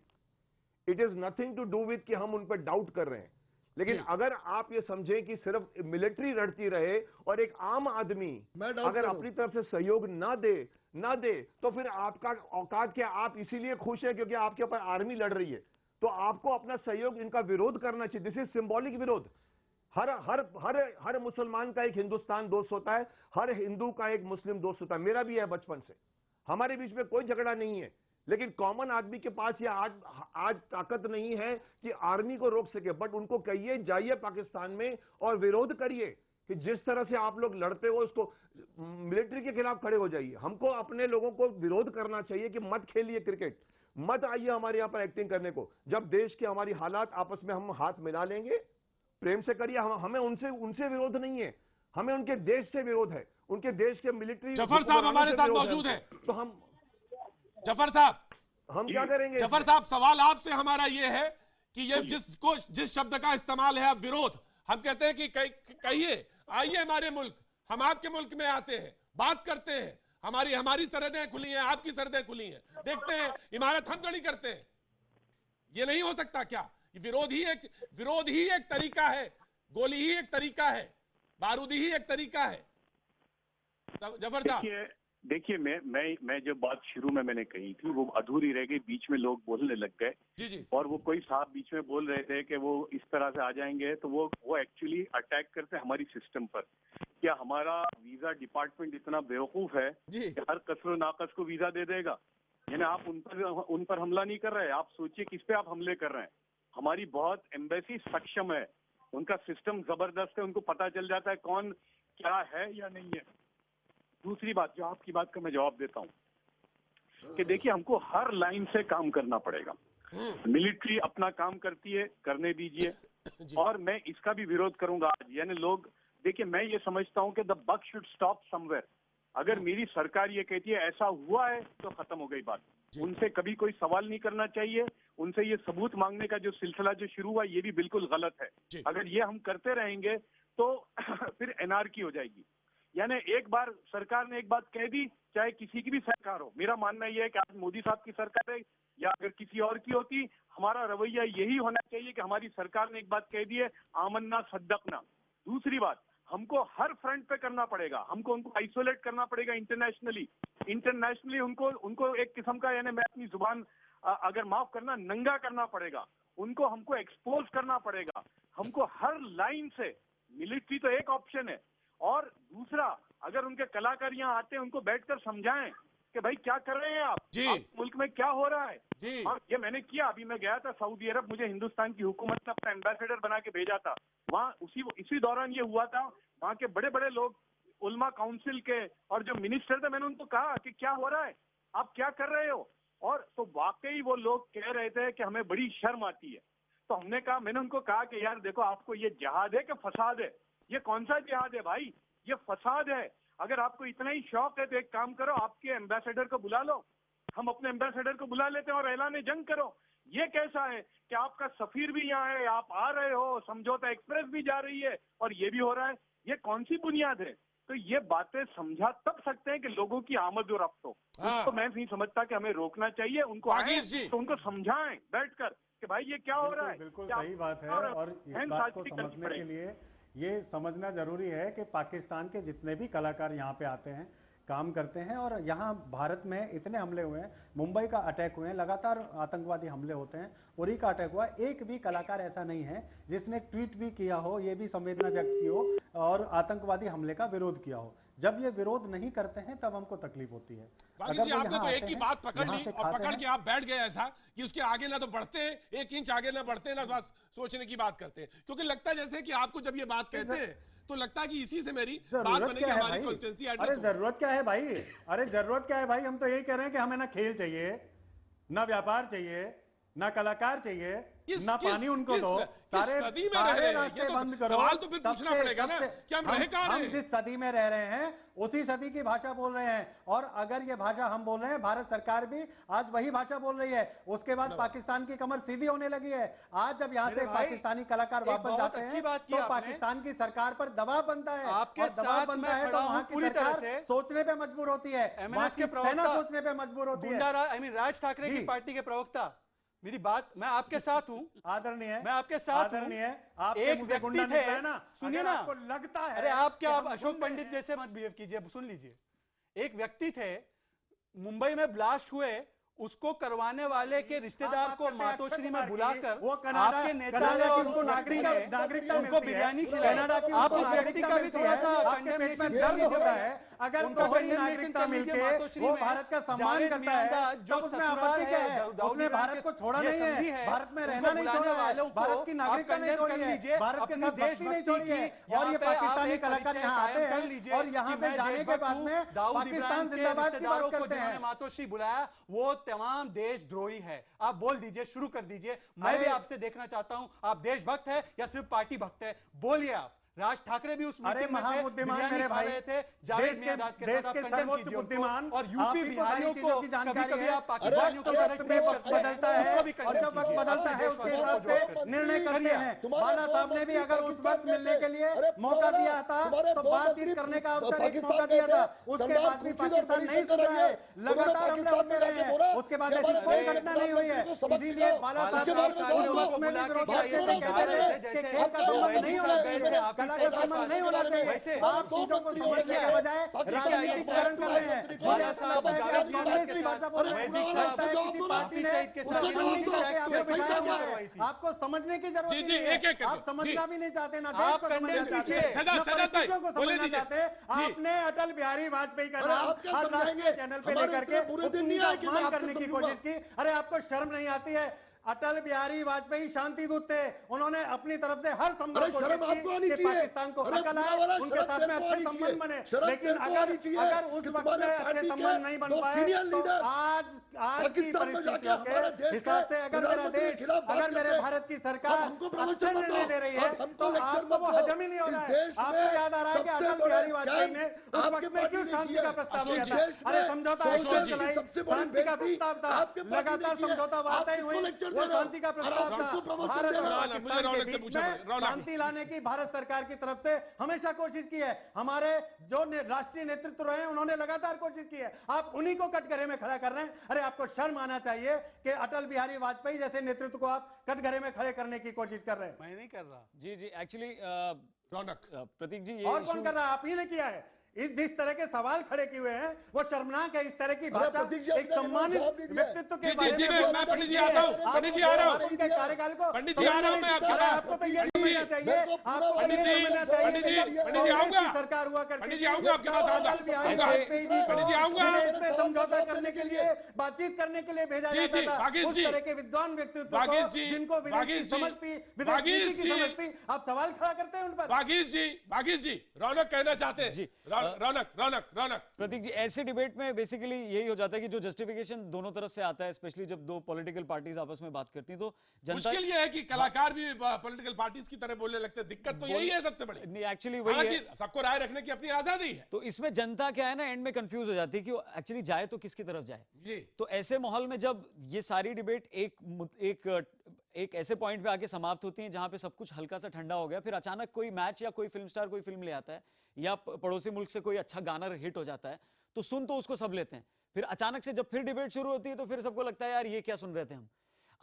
It is nothing to do with कि हम उन पर डाउट कर रहे हैं, लेकिन अगर आप ये समझें कि सिर्फ मिलिट्री लड़ती रहे और एक आम आदमी अगर अपनी तरफ से सहयोग ना दे तो फिर आपका औकात क्या? आप इसीलिए खुश हैं क्योंकि आपके ऊपर आर्मी लड़ रही है, तो आपको अपना सहयोग, इनका विरोध करना चाहिए। दिस इज सिंबॉलिक विरोध। हर मुसलमान का एक हिंदुस्तान दोस्त होता है, हर हिंदू का एक मुस्लिम दोस्त होता है। मेरा भी है बचपन से, हमारे बीच में कोई झगड़ा नहीं है, लेकिन कॉमन आदमी के पास ये आज ताकत नहीं है कि आर्मी को रोक सके। बट उनको कहिए जाइए पाकिस्तान में और विरोध करिए कि जिस तरह से आप लोग लड़ते हो उसको मिलिट्री के खिलाफ खड़े हो जाइए। हमको अपने लोगों को विरोध करना चाहिए कि मत खेलिए क्रिकेट, मत आइए हमारे यहाँ पर एक्टिंग करने को। जब देश के हमारी हालात आपस में हम हाथ मिला लेंगे, प्रेम से करिए। हमें उनसे विरोध नहीं है, हमें उनके देश से विरोध है, उनके देश के मिलिट्री। जफर साहब हमारे साथ मौजूद है, तो हम जफर साहब हम क्या करेंगे? जफर साहब सवाल आपसे हमारा ये है कि ये जिस शब्द का इस्तेमाल है, आप विरोध, हम कहते हैं कि कहिए आइए हमारे मुल्क, हम आपके मुल्क में आते हैं, बात करते हैं, हमारी सरहदें खुली हैं, आपकी सरहदें खुली हैं, देखते हैं, इमारत हम खड़ी करते हैं। ये नहीं हो सकता क्या? विरोध ही एक तरीका है, गोली ही एक तरीका है, बारूदी ही एक तरीका है। जफर साहब देखिए मैं जो बात शुरू में मैंने कही थी वो अधूरी रह गई, बीच में लोग बोलने लग गए। जी। और वो कोई साहब बीच में बोल रहे थे कि वो इस तरह से आ जाएंगे, तो वो एक्चुअली अटैक करते हैं हमारी सिस्टम पर। क्या हमारा वीजा डिपार्टमेंट इतना बेवकूफ है कि हर कसर नाकस को वीजा दे देगा? यानी आप उन पर हमला नहीं कर रहे, आप सोचिए किस पे आप हमले कर रहे हैं। हमारी बहुत एम्बेसी सक्षम है, उनका सिस्टम जबरदस्त है, उनको पता चल जाता है कौन क्या है या नहीं है। दूसरी बात, जो आपकी बात का मैं जवाब देता हूं कि देखिए हमको हर लाइन से काम करना पड़ेगा। मिलिट्री अपना काम करती है, करने दीजिए, और मैं इसका भी विरोध करूंगा आज। यानी लोग देखिए, मैं ये समझता हूं कि the buck should stop somewhere. अगर मेरी सरकार ये कहती है ऐसा हुआ है तो खत्म हो गई बात, उनसे कभी कोई सवाल नहीं करना चाहिए। उनसे ये सबूत मांगने का जो सिलसिला जो शुरू हुआ ये भी बिल्कुल गलत है। अगर ये हम करते रहेंगे तो फिर एनआरकी हो जाएगी। यानी एक बार सरकार ने एक बात कह दी, चाहे किसी की भी सरकार हो, मेरा मानना यह है कि आज मोदी साहब की सरकार है या अगर किसी और की होती, हमारा रवैया यही होना चाहिए कि हमारी सरकार ने एक बात कह दी है, आमन्ना सद्दकना। दूसरी बात, हमको हर फ्रंट पे करना पड़ेगा, हमको उनको आइसोलेट करना पड़ेगा इंटरनेशनली उनको एक किस्म का, यानी मैं अपनी जुबान अगर माफ करना, नंगा करना पड़ेगा उनको, हमको एक्सपोज करना पड़ेगा हमको हर लाइन से। मिलिट्री तो एक ऑप्शन है, और दूसरा अगर उनके कलाकार यहाँ आते हैं उनको बैठकर समझाएं कि भाई क्या कर रहे हैं आप मुल्क में क्या हो रहा है जी। और ये मैंने किया। अभी मैं गया था सऊदी अरब, मुझे हिंदुस्तान की हुकूमत ने अपना एम्बेसडर बना के भेजा था वहाँ। इसी दौरान ये हुआ था, वहाँ के बड़े बड़े लोग उलमा काउंसिल के और जो मिनिस्टर थे, मैंने उनको कहा कि क्या हो रहा है, आप क्या कर रहे हो। और तो वाकई वो लोग कह रहे थे कि हमें बड़ी शर्म आती है। तो हमने कहा, मैंने उनको कहा कि यार देखो, आपको ये जिहाद है कि फसाद है? ये कौन सा जिहाद है भाई, ये फसाद है। अगर आपको इतना ही शौक है तो एक काम करो, आपके एम्बेसडर को बुला लो, हम अपने एम्बेसडर को बुला लेते हैं और ऐलान जंग करो। ये कैसा है कि आपका सफीर भी यहाँ है, आप आ रहे हो, समझौता एक्सप्रेस भी जा रही है और ये भी हो रहा है, ये कौन सी बुनियाद है? तो ये बातें समझा तब सकते हैं कि लोगों की आमद और रफ्त हो। तो मैं नहीं समझता कि हमें रोकना चाहिए, उनको तो उनको समझाएं बैठकर कि भाई ये क्या हो रहा है। बिल्कुल सही बात है। और इस बात को समझने के लिए ये समझना जरूरी है कि पाकिस्तान के जितने भी कलाकार यहाँ पे आते हैं, काम करते हैं, और यहाँ भारत में इतने हमले हुए हैं, मुंबई का अटैक हुए हैं, लगातार आतंकवादी हमले होते हैं, उरी का अटैक हुआ, एक भी कलाकार ऐसा नहीं है जिसने ट्वीट भी किया हो, ये भी संवेदना व्यक्त की हो और आतंकवादी हमले का विरोध किया हो। जब ये विरोध नहीं करते हैं तब हमको तकलीफ होती है। बाकी जी, आपने तो एक ही बात पकड़ ली और पकड़ के आप बैठ गए ऐसा कि उसके आगे ना तो बढ़ते हैं, 1 इंच आगे ना बढ़ते हैं, ना बस सोचने की बात करते हैं। क्योंकि लगता है जैसे कि आपको जब ये बात कहते हैं तो लगता है कि इसी से मेरी बात बनेगी, हमारी कॉन्स्टिट्यूएंसी एड्रेस। अरे जरूरत क्या है भाई, अरे जरूरत क्या है भाई, हम तो यही कह रहे हैं कि हमें ना खेल चाहिए, ना व्यापार चाहिए, ना कलाकार चाहिए, ना पानी उनको दो, सारे रास्ते बंद करो। सवाल तो फिर पूछना पड़ेगा ना कि हम रह कहाँ रहे हैं? हम जिस सदी में रह रहे हैं उसी सदी की भाषा बोल रहे हैं, और अगर ये भाषा हम बोल रहे हैं, भारत सरकार भी आज वही भाषा बोल रही है। उसके बाद पाकिस्तान की कमर सीधी होने लगी है। आज जब यहाँ से पाकिस्तानी कलाकार वापस जाते हैं तो पाकिस्तान की सरकार पर दबाव बनता है, और दबाव बनता है तो वहाँ की सरकार सोचने पे मजबूर होती है, सेना सोचने पे मजबूर होती है। राज ठाकरे की पार्टी के प्रवक्ता, मेरी बात, मैं आपके साथ हूं, आदरणीय, मैं आपके साथ हूं। एक व्यक्ति थे, सुनिए ना, आपको लगता है, अरे आप क्या अशोक पंडित जैसे मत बिहेव कीजिए, सुन लीजिए। एक व्यक्ति थे, मुंबई में ब्लास्ट हुए, उसको करवाने वाले के रिश्तेदार को मातोश्री में बुलाकर आपके नेता ने और उस व्यक्ति ने उनको बिरयानी खिलाई। आप उस व्यक्ति का भी थोड़ा सा कंडेमनेशन कर लीजिए, अगर उनको कंडेमनेशन कर लीजिए मातोश्री में। भारत का सम्मान करता है, जो ससुराल है, उसने भारत को छोड़ा नहीं है, भारत में रहना नहीं छोड़ा है, भारत की नागरिकता नहीं छोड़ी है, भारत के साथ दोस्ती नहीं छोड़ी है। और ये पाकिस्तानी कलाकार यहाँ आते हैं और यहाँ पे जाने के बाद में पाकिस्तान जिंदाबाद की बात करते हैं। मातोश्री बुलाया, वो तमाम देशद्रोही है। आप बोल दीजिए, शुरू कर दीजिए। मैं भी आपसे देखना चाहता हूं, आप देशभक्त है या सिर्फ पार्टी भक्त है, बोलिए आप। राज ठाकरे भी उस मीटिंग में थे, बिरयानी खा रहे थे, जावेद मियादाद के साथ आप कंडेम कीजिए उनको। और यूपी बिहारियों को कभी-कभी आप पाकिस्तानियों को बदलता है, और जब वक्त बदलता है उसके हिसाब से निर्णय करते हैं। बाला साहब ने भी अगर उस वक्त मिलने के लिए मौका दिया था तो बातचीत करने का अवसर एक मौका दिया था, उसके बाद भी पाकिस्तान नहीं सुन रहा है, लगातार हमले होते रहे हैं, उसके बाद ऐसी कोई घटना नहीं हुई है। इसीलिए बाला साहब खेल का दुश्मन नहीं होना चाहिए, कला का दुश्मन नहीं होना चाहिए। आप चीजों को समझने के बजाय राजनीतिकरण कर रहे हैं। आपको समझने की जरूरत नहीं है, आप समझना भी नहीं चाहते, ना देश को समझना चाहते। आपने अटल बिहारी वाजपेयी का नाम आज राष्ट्रीय चैनल पे लेकर के अपमान करने की कोशिश की। अरे आपको शर्म नहीं आती है? अटल बिहारी वाजपेयी शांति दूत थे, उन्होंने अपनी तरफ से हर संभव कोशिश की पाकिस्तान को हकल आए, उनके साथ में अच्छे संबंध बने। लेकिन अगर उस वक्त में अच्छे संबंध नहीं बन पाए तो आज की परिस्थितियों के हिसाब से अगर मेरा देश, अगर मेरे भारत की सरकार अच्छे निर्णय दे रही है तो आपको वो हजम ही नहीं हो रहा है। आपको याद आ रहा है कि अटल बिहारी वाजपेयी ने उस वक्त में क्यों शांति का प्रस्ताव दिया था? अरे समझौता शांति का प्रस्ताव था, लगातार समझौता वार्ताएं हुई, वो शांति का प्रस्ताव था। भारत और पाकिस्तान के बीच में शांति लाने की भारत सरकार की तरफ से हमेशा कोशिश की है। हमारे जो राष्ट्रीय नेतृत्व रहे हैं उन्होंने लगातार कोशिश की है। आप उन्हीं को कटघरे में खड़ा कर रहे हैं। अरे आपको शर्म आना चाहिए कि अटल बिहारी वाजपेयी जैसे नेतृत्व को आप कटघरे में खड़े करने की कोशिश कर रहे हैं। मैं नहीं कर रहा। जी जी, एक्चुअली रौनक, प्रतीक जी, और कौन कर रहा है? आप ही ने किया है। जिस तरह के सवाल खड़े किए हुए हैं वो शर्मनाक है। इस तरह की भाषा एक सम्मानित व्यक्तित्व के बारे में मैं पंडित जी आता हूँ, पंडित जी आ रहा हूँ, कार्यकाल को पंडित जी आ रहा हूँ मैं आपके पास, पंडित जी आऊंगा, सरकार हुआ करती पंडित जी आऊंगा आपके पास, आऊंगा पंडित जी आऊंगा, समझौता करने के लिए, बातचीत करने के लिए भेजा जाता था। उस तरह के विद्वान व्यक्तित्व जिनको समझती आप सवाल खड़ा करते हैं उन पर। वागीश जी रौनक कहना चाहते हैं जी, रौनक प्रतीक जी, ऐसे डिबेट में बेसिकली यही हो जाता है कि जो जस्टिफिकेशन दोनों तरफ से आता है, स्पेशली जब दो पॉलिटिकल पार्टीज आपस में बात करती हैं, तो जनता मुश्किल ये है कि कलाकार भी पॉलिटिकल पार्टीज की तरह बोलने लगते हैं। दिक्कत तो यही है सबसे बड़ी। नहीं, एक्चुअली वही है, सबको राय रखने की अपनी आजादी है। तो इसमें जनता क्या है ना, एंड में कंफ्यूज हो जाती है कि वो एक्चुअली जाए तो किसकी तरफ जाए। तो ऐसे माहौल में जब ये सारी डिबेट एक ऐसे पॉइंट पे आके समाप्त होती है जहां पे सब कुछ हल्का सा ठंडा हो गया, फिर अचानक कोई मैच या कोई फिल्म स्टार कोई फिल्म ले आता है, या पड़ोसी मुल्क से कोई अच्छा गाना हिट हो जाता है, तो सुन तो उसको सब लेते हैं। फिर अचानक से जब फिर डिबेट शुरू होती है तो फिर सबको लगता है यार ये क्या सुन रहे थे हम।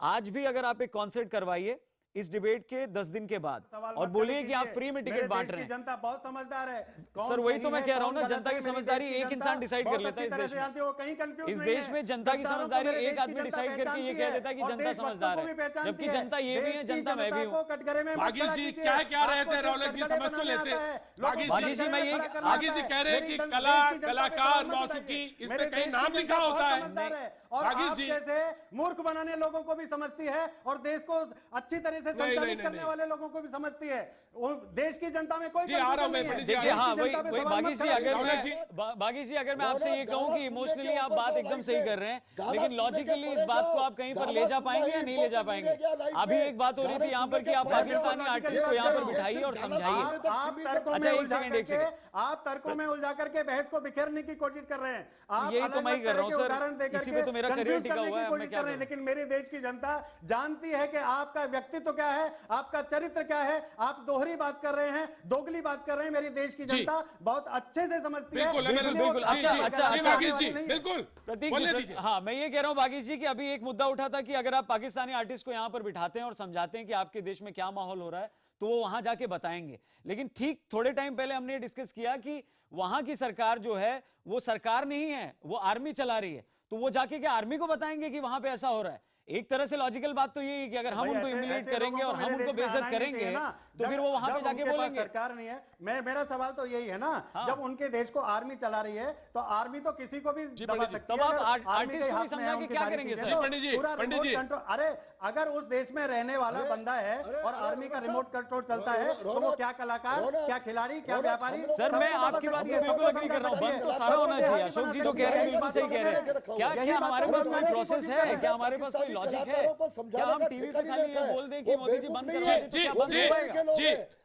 आज भी अगर आप एक कॉन्सर्ट करवाइए इस डिबेट के 10 दिन के बाद और बोलिए कि आप फ्री में टिकट बांट रहे हैं, जनता बहुत समझदार है सर, वही तो मैं कह रहा हूं ना, जनता की समझदारी एक इंसान डिसाइड कर लेता है इस देश में। इस देश में जनता की समझदारी एक आदमी डिसाइड करके ये कह देता है कि जनता समझदार है, जबकि जनता ये भी है, जनता मैं भी हूँ। वागीश जी क्या रहे थे, रौनक जी समझ तो लेते। वागीश जी कह रहे हैं कि कलाकार मौसीकी इसमें कहीं नाम लिखा होता है। और वागीश जी मूर्ख बनाने लोगों को भी समझती है और देश को अच्छी तरह से संचालित करने वाले लोगों को भी समझती है। देश की जनता में कोई बागी जी अगर मैं आपसे ये कहूं कि इमोशनली आप बात एकदम सही कर रहे हैं, लेकिन लॉजिकली इस बात को आप कहीं पर ले जा पाएंगे या नहीं ले जा पाएंगे? अभी एक बात हो रही थी यहाँ पर कि आप पाकिस्तानी आर्टिस्ट को यहाँ पर बिठाइए और समझाइए। अच्छा एक सेकंड, आप तर्कों में उलझा करके बहस को बिखेरने की कोशिश कर रहे हैं। यही तो मैं ही कर रहा हूँ सर, इसी पे तो मेरा करियर टिका हुआ है। मैं क्या लेकिन मेरे देश की जनता जानती है कि आपका व्यक्तित्व क्या है, आपका चरित्र क्या है। आप दोहरी बात कर रहे हैं, दोगली बात कर रहे हैं, मेरी देश की जनता बहुत अच्छे से समझती है। बिल्कुल प्रतीक जी, हाँ मैं ये कह रहा हूँ बागीश जी कि अभी एक मुद्दा उठा था कि अगर आप पाकिस्तानी आर्टिस्ट को यहाँ पर बिठाते हैं और समझाते हैं कि आपके देश में क्या माहौल हो रहा है, तो वो वहां जाके बताएंगे। लेकिन ठीक थोड़े टाइम पहले हमने डिस्कस किया कि वहां की सरकार जो है वो सरकार नहीं है, वो आर्मी चला रही है, तो वो जाके क्या आर्मी को बताएंगे कि वहां पे ऐसा हो रहा है? एक तरह से लॉजिकल बात तो यही है कि अगर हम उनको इम्यूलेट करेंगे और हम उनको बेइज्जत करेंगे तो फिर वो वहां पे जाके बोलेंगे। सरकार नहीं है, मेरा सवाल तो यही है ना, जब उनके देश को आर्मी चला रही है तो आर्मी तो किसी को भी दबा सकती है। तब आप आर्टिस्ट को भी समझा के क्या करेंगे सर? पंडित जी अरे अगर उस देश में रहने वाला बंदा है और आर्मी का रिमोट कंट्रोल चलता है तो वो क्या कलाकार, क्या खिलाड़ी, क्या व्यापारी? सर मैं आपकी बात से बिल्कुल एग्री कर रहा हूँ, बंद तो सारा होना चाहिए। अशोक जी जो कह रहे हैं बिल्कुल सही कह रहे हैं। क्या हमारे पास कोई प्रोसेस है, क्या हमारे पास कोई लॉजिक है? क्या हम टीवी पे खाली ये बोल दें कि मोदी जी बंद करवा दें तो क्या बंद हो पाएगा?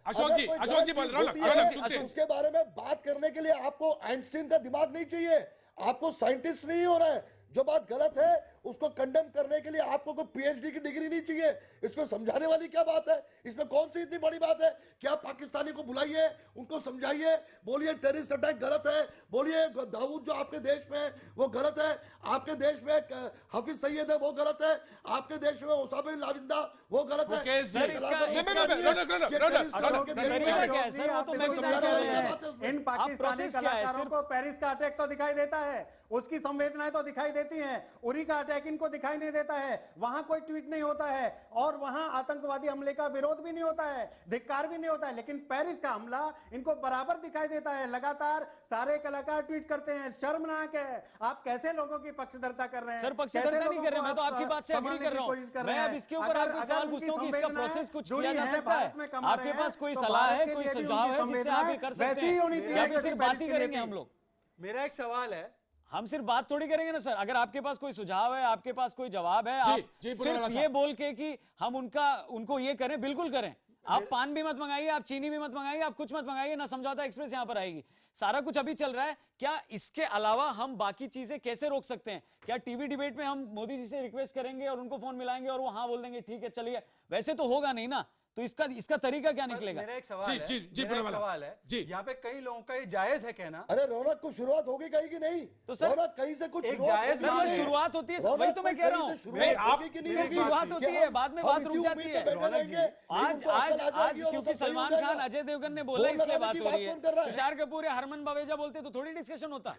अशोक जी बोल रहा हूं, उसके बारे में बात करने के लिए आपको आइंस्टीन का दिमाग नहीं चाहिए, आपको साइंटिस्ट नहीं हो रहा है। जो बात गलत है उसको कंडेम करने के लिए आपको कोई पीएचडी की डिग्री नहीं चाहिए। इसमें समझाने वाली क्या बात है? इसमें कौन सी इतनी बड़ी बात है? क्या पाकिस्तानी को बुलाइए, उनको समझाइए, बोलिए टेररिस्ट अटैक गलत है, बोलिए दाऊद जो आपके देश में है वो गलत है, आपके देश में हाफिज सईद है वो गलत है, आपके देश में ओसामा बिन लादेन वो गलत है। इन पाकिस्तानी कलाकारों को पेरिस का अटैक तो दिखाई देता है, उसकी संवेदनाएं तो दिखाई देती हैं, उरी का अटैक इनको दिखाई नहीं देता है, वहां कोई ट्वीट नहीं होता है और वहां आतंकवादी हमले का विरोध भी नहीं होता है, धिक्कार भी नहीं होता है, लेकिन पेरिस का हमला इनको बराबर दिखाई देता है। लगातार सारे कलाकार ट्वीट करते हैं, शर्मनाक है। आप कैसे लोगों की पक्षधरता कर रहे हैं? सर पक्षधरता नहीं कर रहे, मैं तो आपकी बात से एग्री कर रहा हूं। मैं अब इसके ऊपर आपको सवाल पूछता हूं कि इसका प्रोसेस कुछ किया जा सकता है? आपके पास कोई सलाह है, कोई सुझाव है जिससे आप ये कर सकते हैं, या फिर सिर्फ बात ही करेंगे हम लोग? मेरा एक सवाल है, हम सिर्फ बात थोड़ी करेंगे ना सर। अगर आपके पास कोई सुझाव है, आपके पास कोई जवाब है, आप सिर्फ ये बोल के कि हम उनको ये करें, बिल्कुल करें। आप पान भी मत मंगाइए, आप चीनी भी मत मंगाइए, आप कुछ मत मंगाइए ना, समझौता एक्सप्रेस यहां पर आएगी। सारा कुछ अभी चल रहा है। क्या इसके अलावा हम बाकी चीजें कैसे रोक सकते हैं? क्या टीवी डिबेट में हम मोदी जी से रिक्वेस्ट करेंगे और उनको फोन मिलाएंगे और वो हाँ बोल देंगे ठीक है चलिए? वैसे तो होगा नहीं ना। तो इसका तरीका क्या निकलेगा? मेरा एक सवाल है, जी, यहाँ पे कई लोगों का ये जायज है कहना। अरे रौनक को शुरुआत होगी कहीं की नहीं, तो सर रौनक कहीं से कुछ एक जायज शुरुआत होती है, वही तो मैं कह रहा हूँ, शुरुआत होती है, बाद में बात रुक जाती है। आज क्योंकि सलमान खान, अजय देवगन ने बोला इसलिए बात हो रही है, तुषार कपूर या हरमन बवेजा बोलते तो थोड़ी डिस्कशन होता।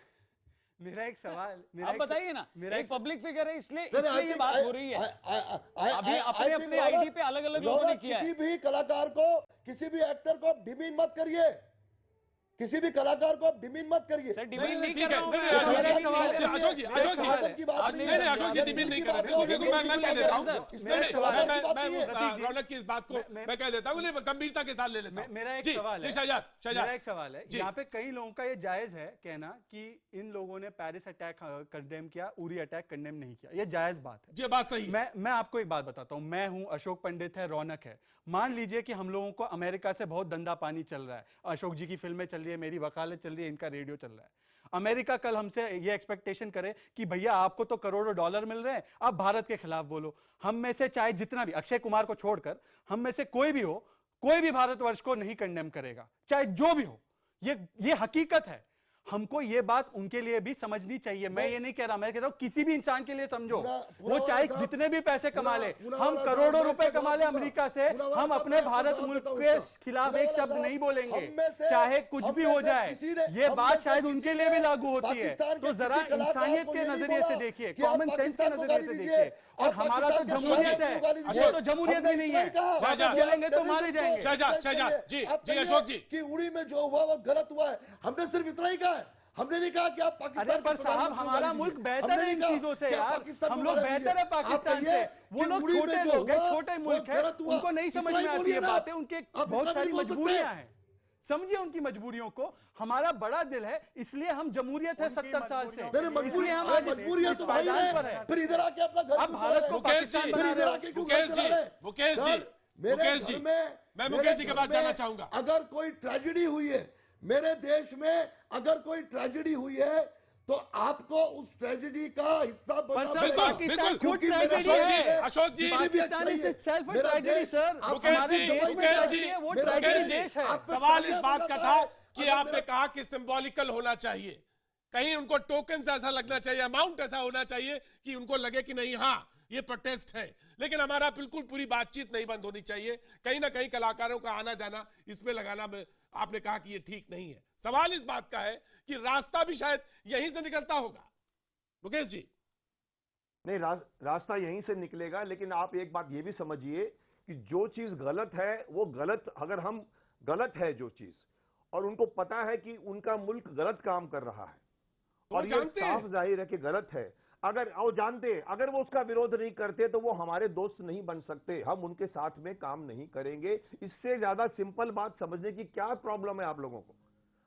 मेरा एक सवाल, आप बताइए ना, एक पब्लिक फिगर है इसलिए ये बात हो रही है। अभी अपने अपने आईडी पे अलग अलग लोगों ने किया है। किसी भी कलाकार को, किसी भी एक्टर को आप डिमीन मत करिए, किसी भी कलाकार को आप डिमीन मत करिए। सर डिमीन नहीं कर रहा हूं मैं। अशोक जी डिमीन नहीं कर रहा, बिल्कुल मैं कह देता हूं, मैं रौनक की इस बात को मैं कह देता हूं, गंभीरता के साथ ले लेता हूं। मेरा एक सवाल है, यहाँ पे कई लोगों का ये जायज है कहना कि इन लोगों ने पेरिस अटैक कंडेम किया, उरी अटैक कंडेम नहीं किया, ये जायज बात है। ये बात सही है। मैं आपको एक बात बताता हूं, मैं हूं, अशोक पंडित है, रौनक है। मान लीजिए कि हम लोगों को अमेरिका से बहुत धंधा पानी चल रहा है, अशोक जी की फिल्में चल रही है, मेरी वकालत चल रही है, इनका रेडियो चल रहा है। अमेरिका कल हमसे ये एक्सपेक्टेशन करे कि भैया आपको तो करोड़ों डॉलर मिल रहे हैं, आप भारत के खिलाफ बोलो। हम में से चाहे जितना भी, अक्षय कुमार को छोड़कर हम में से कोई भी हो, कोई भी भारतवर्ष को नहीं कंडेम करेगा, चाहे जो भी हो। ये हकीकत है, हमको ये बात उनके लिए भी समझनी चाहिए। मैं ये नहीं कह रहा, मैं कह रहा हूं किसी भी इंसान के लिए समझो, वो चाहे जितने भी पैसे कमा ले, हम करोड़ों रुपए कमा ले अमेरिका से, हम अपने भारत मुल्क के खिलाफ एक शब्द नहीं बोलेंगे, चाहे कुछ भी हो जाए। ये बात शायद उनके लिए भी लागू होती है। तो जरा इंसानियत के नजरिए से देखिए, कॉमन सेंस के नजरिए से देखिए। और हमारा तो जमहूरियत है, वो तो जमहूरियत भी नहीं है, बोलेंगे तो मारे जाएंगे। जी अशोक जी, कि उड़ी में जो हुआ वो गलत हुआ है, हमने सिर्फ इतना ही कहा है, हमने नहीं कहा कि आप पाकिस्तान। अरे पर साहब हमारा मुल्क बेहतर है इन चीजों से यार, हम लोग बेहतर है पाकिस्तान से। वो लोग छोटे लोग हैं, छोटे मुल्क है, उनको नहीं समझ में आती है बातें, उनके बहुत सारी मजबूरियां हैं, समझिए उनकी मजबूरियों को। हमारा बड़ा दिल है, इसलिए हम जमहूरियत है 70 साल से, इसलिए हम आज इस मैदान पर है। फिर इधर आके अपना घर, अब भारत को पाकिस्तान बना रहे हो। मुकेश जी, मैं मुकेश जी के बात जानना चाहूंगा। अगर कोई ट्रेजेडी हुई है मेरे देश में, अगर कोई ट्रेजेडी हुई है तो आपको उस ट्रेजेडी का हिस्सा बनना पड़ेगा। अशोक जी, सवाल इस बात का था कि आपने कहा कि सिंबॉलिकल होना चाहिए, कहीं उनको टोकन से ऐसा लगना चाहिए, अमाउंट ऐसा होना चाहिए कि उनको लगे कि नहीं हाँ ये प्रोटेस्ट है। लेकिन हमारा बिल्कुल पूरी बातचीत नहीं बंद होनी चाहिए, कहीं ना कहीं कलाकारों का आना जाना इसमें लगाना में आपने कहा कि ये ठीक नहीं है। सवाल इस बात का है कि रास्ता भी शायद यहीं से निकलता होगा। मुकेश जी, नहीं, रास्ता यहीं से निकलेगा, लेकिन आप एक बात ये भी समझिए कि जो चीज गलत है वो गलत, अगर हम गलत है जो चीज और उनको पता है कि उनका मुल्क गलत काम कर रहा है और ये साफ जाहिर है कि गलत है, अगर वो जानते, अगर वो उसका विरोध नहीं करते तो वो हमारे दोस्त नहीं बन सकते, हम उनके साथ में काम नहीं करेंगे। इससे ज्यादा सिंपल बात समझने की क्या प्रॉब्लम है आप लोगों को?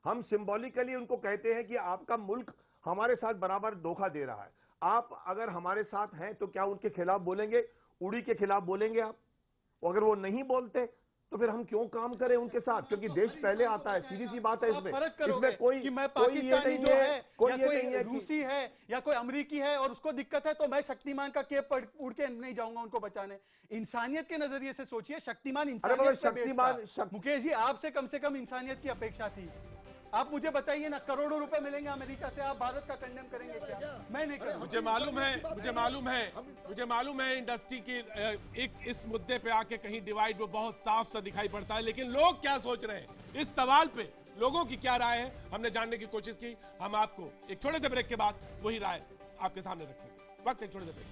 हम सिंबॉलिकली उनको कहते हैं कि आपका मुल्क हमारे साथ बराबर धोखा दे रहा है, आप अगर हमारे साथ हैं तो क्या उनके खिलाफ बोलेंगे, उड़ी के खिलाफ बोलेंगे आप? अगर वो नहीं बोलते तो फिर हम क्यों काम करें उनके साथ? क्योंकि देश पहले आता है, सीधी सी बात है। इसमें कोई कि मैं पाकिस्तानी जो है या कोई रूसी है या कोई अमेरिकी है और उसको दिक्कत है तो मैं शक्तिमान का केप उड़ के नहीं जाऊंगा उनको बचाने। इंसानियत के नजरिए से सोचिए, शक्तिमान इंसानियत पे बेस्ड था। मुकेश जी, आपसे कम से कम इंसानियत की अपेक्षा थी। आप मुझे बताइए ना, करोड़ों रुपए मिलेंगे अमेरिका से, आप भारत का कंडेम करेंगे क्या? मैं नहीं करूंगा। मुझे मालूम है इंडस्ट्री की एक इस मुद्दे पे आके कहीं डिवाइड वो बहुत साफ सा दिखाई पड़ता है, लेकिन लोग क्या सोच रहे हैं इस सवाल पे, लोगों की क्या राय है, हमने जानने की कोशिश की। हम आपको एक छोटे से ब्रेक के बाद वही राय आपके सामने रखेंगे। वक्त एक छोटे से ब्रेक।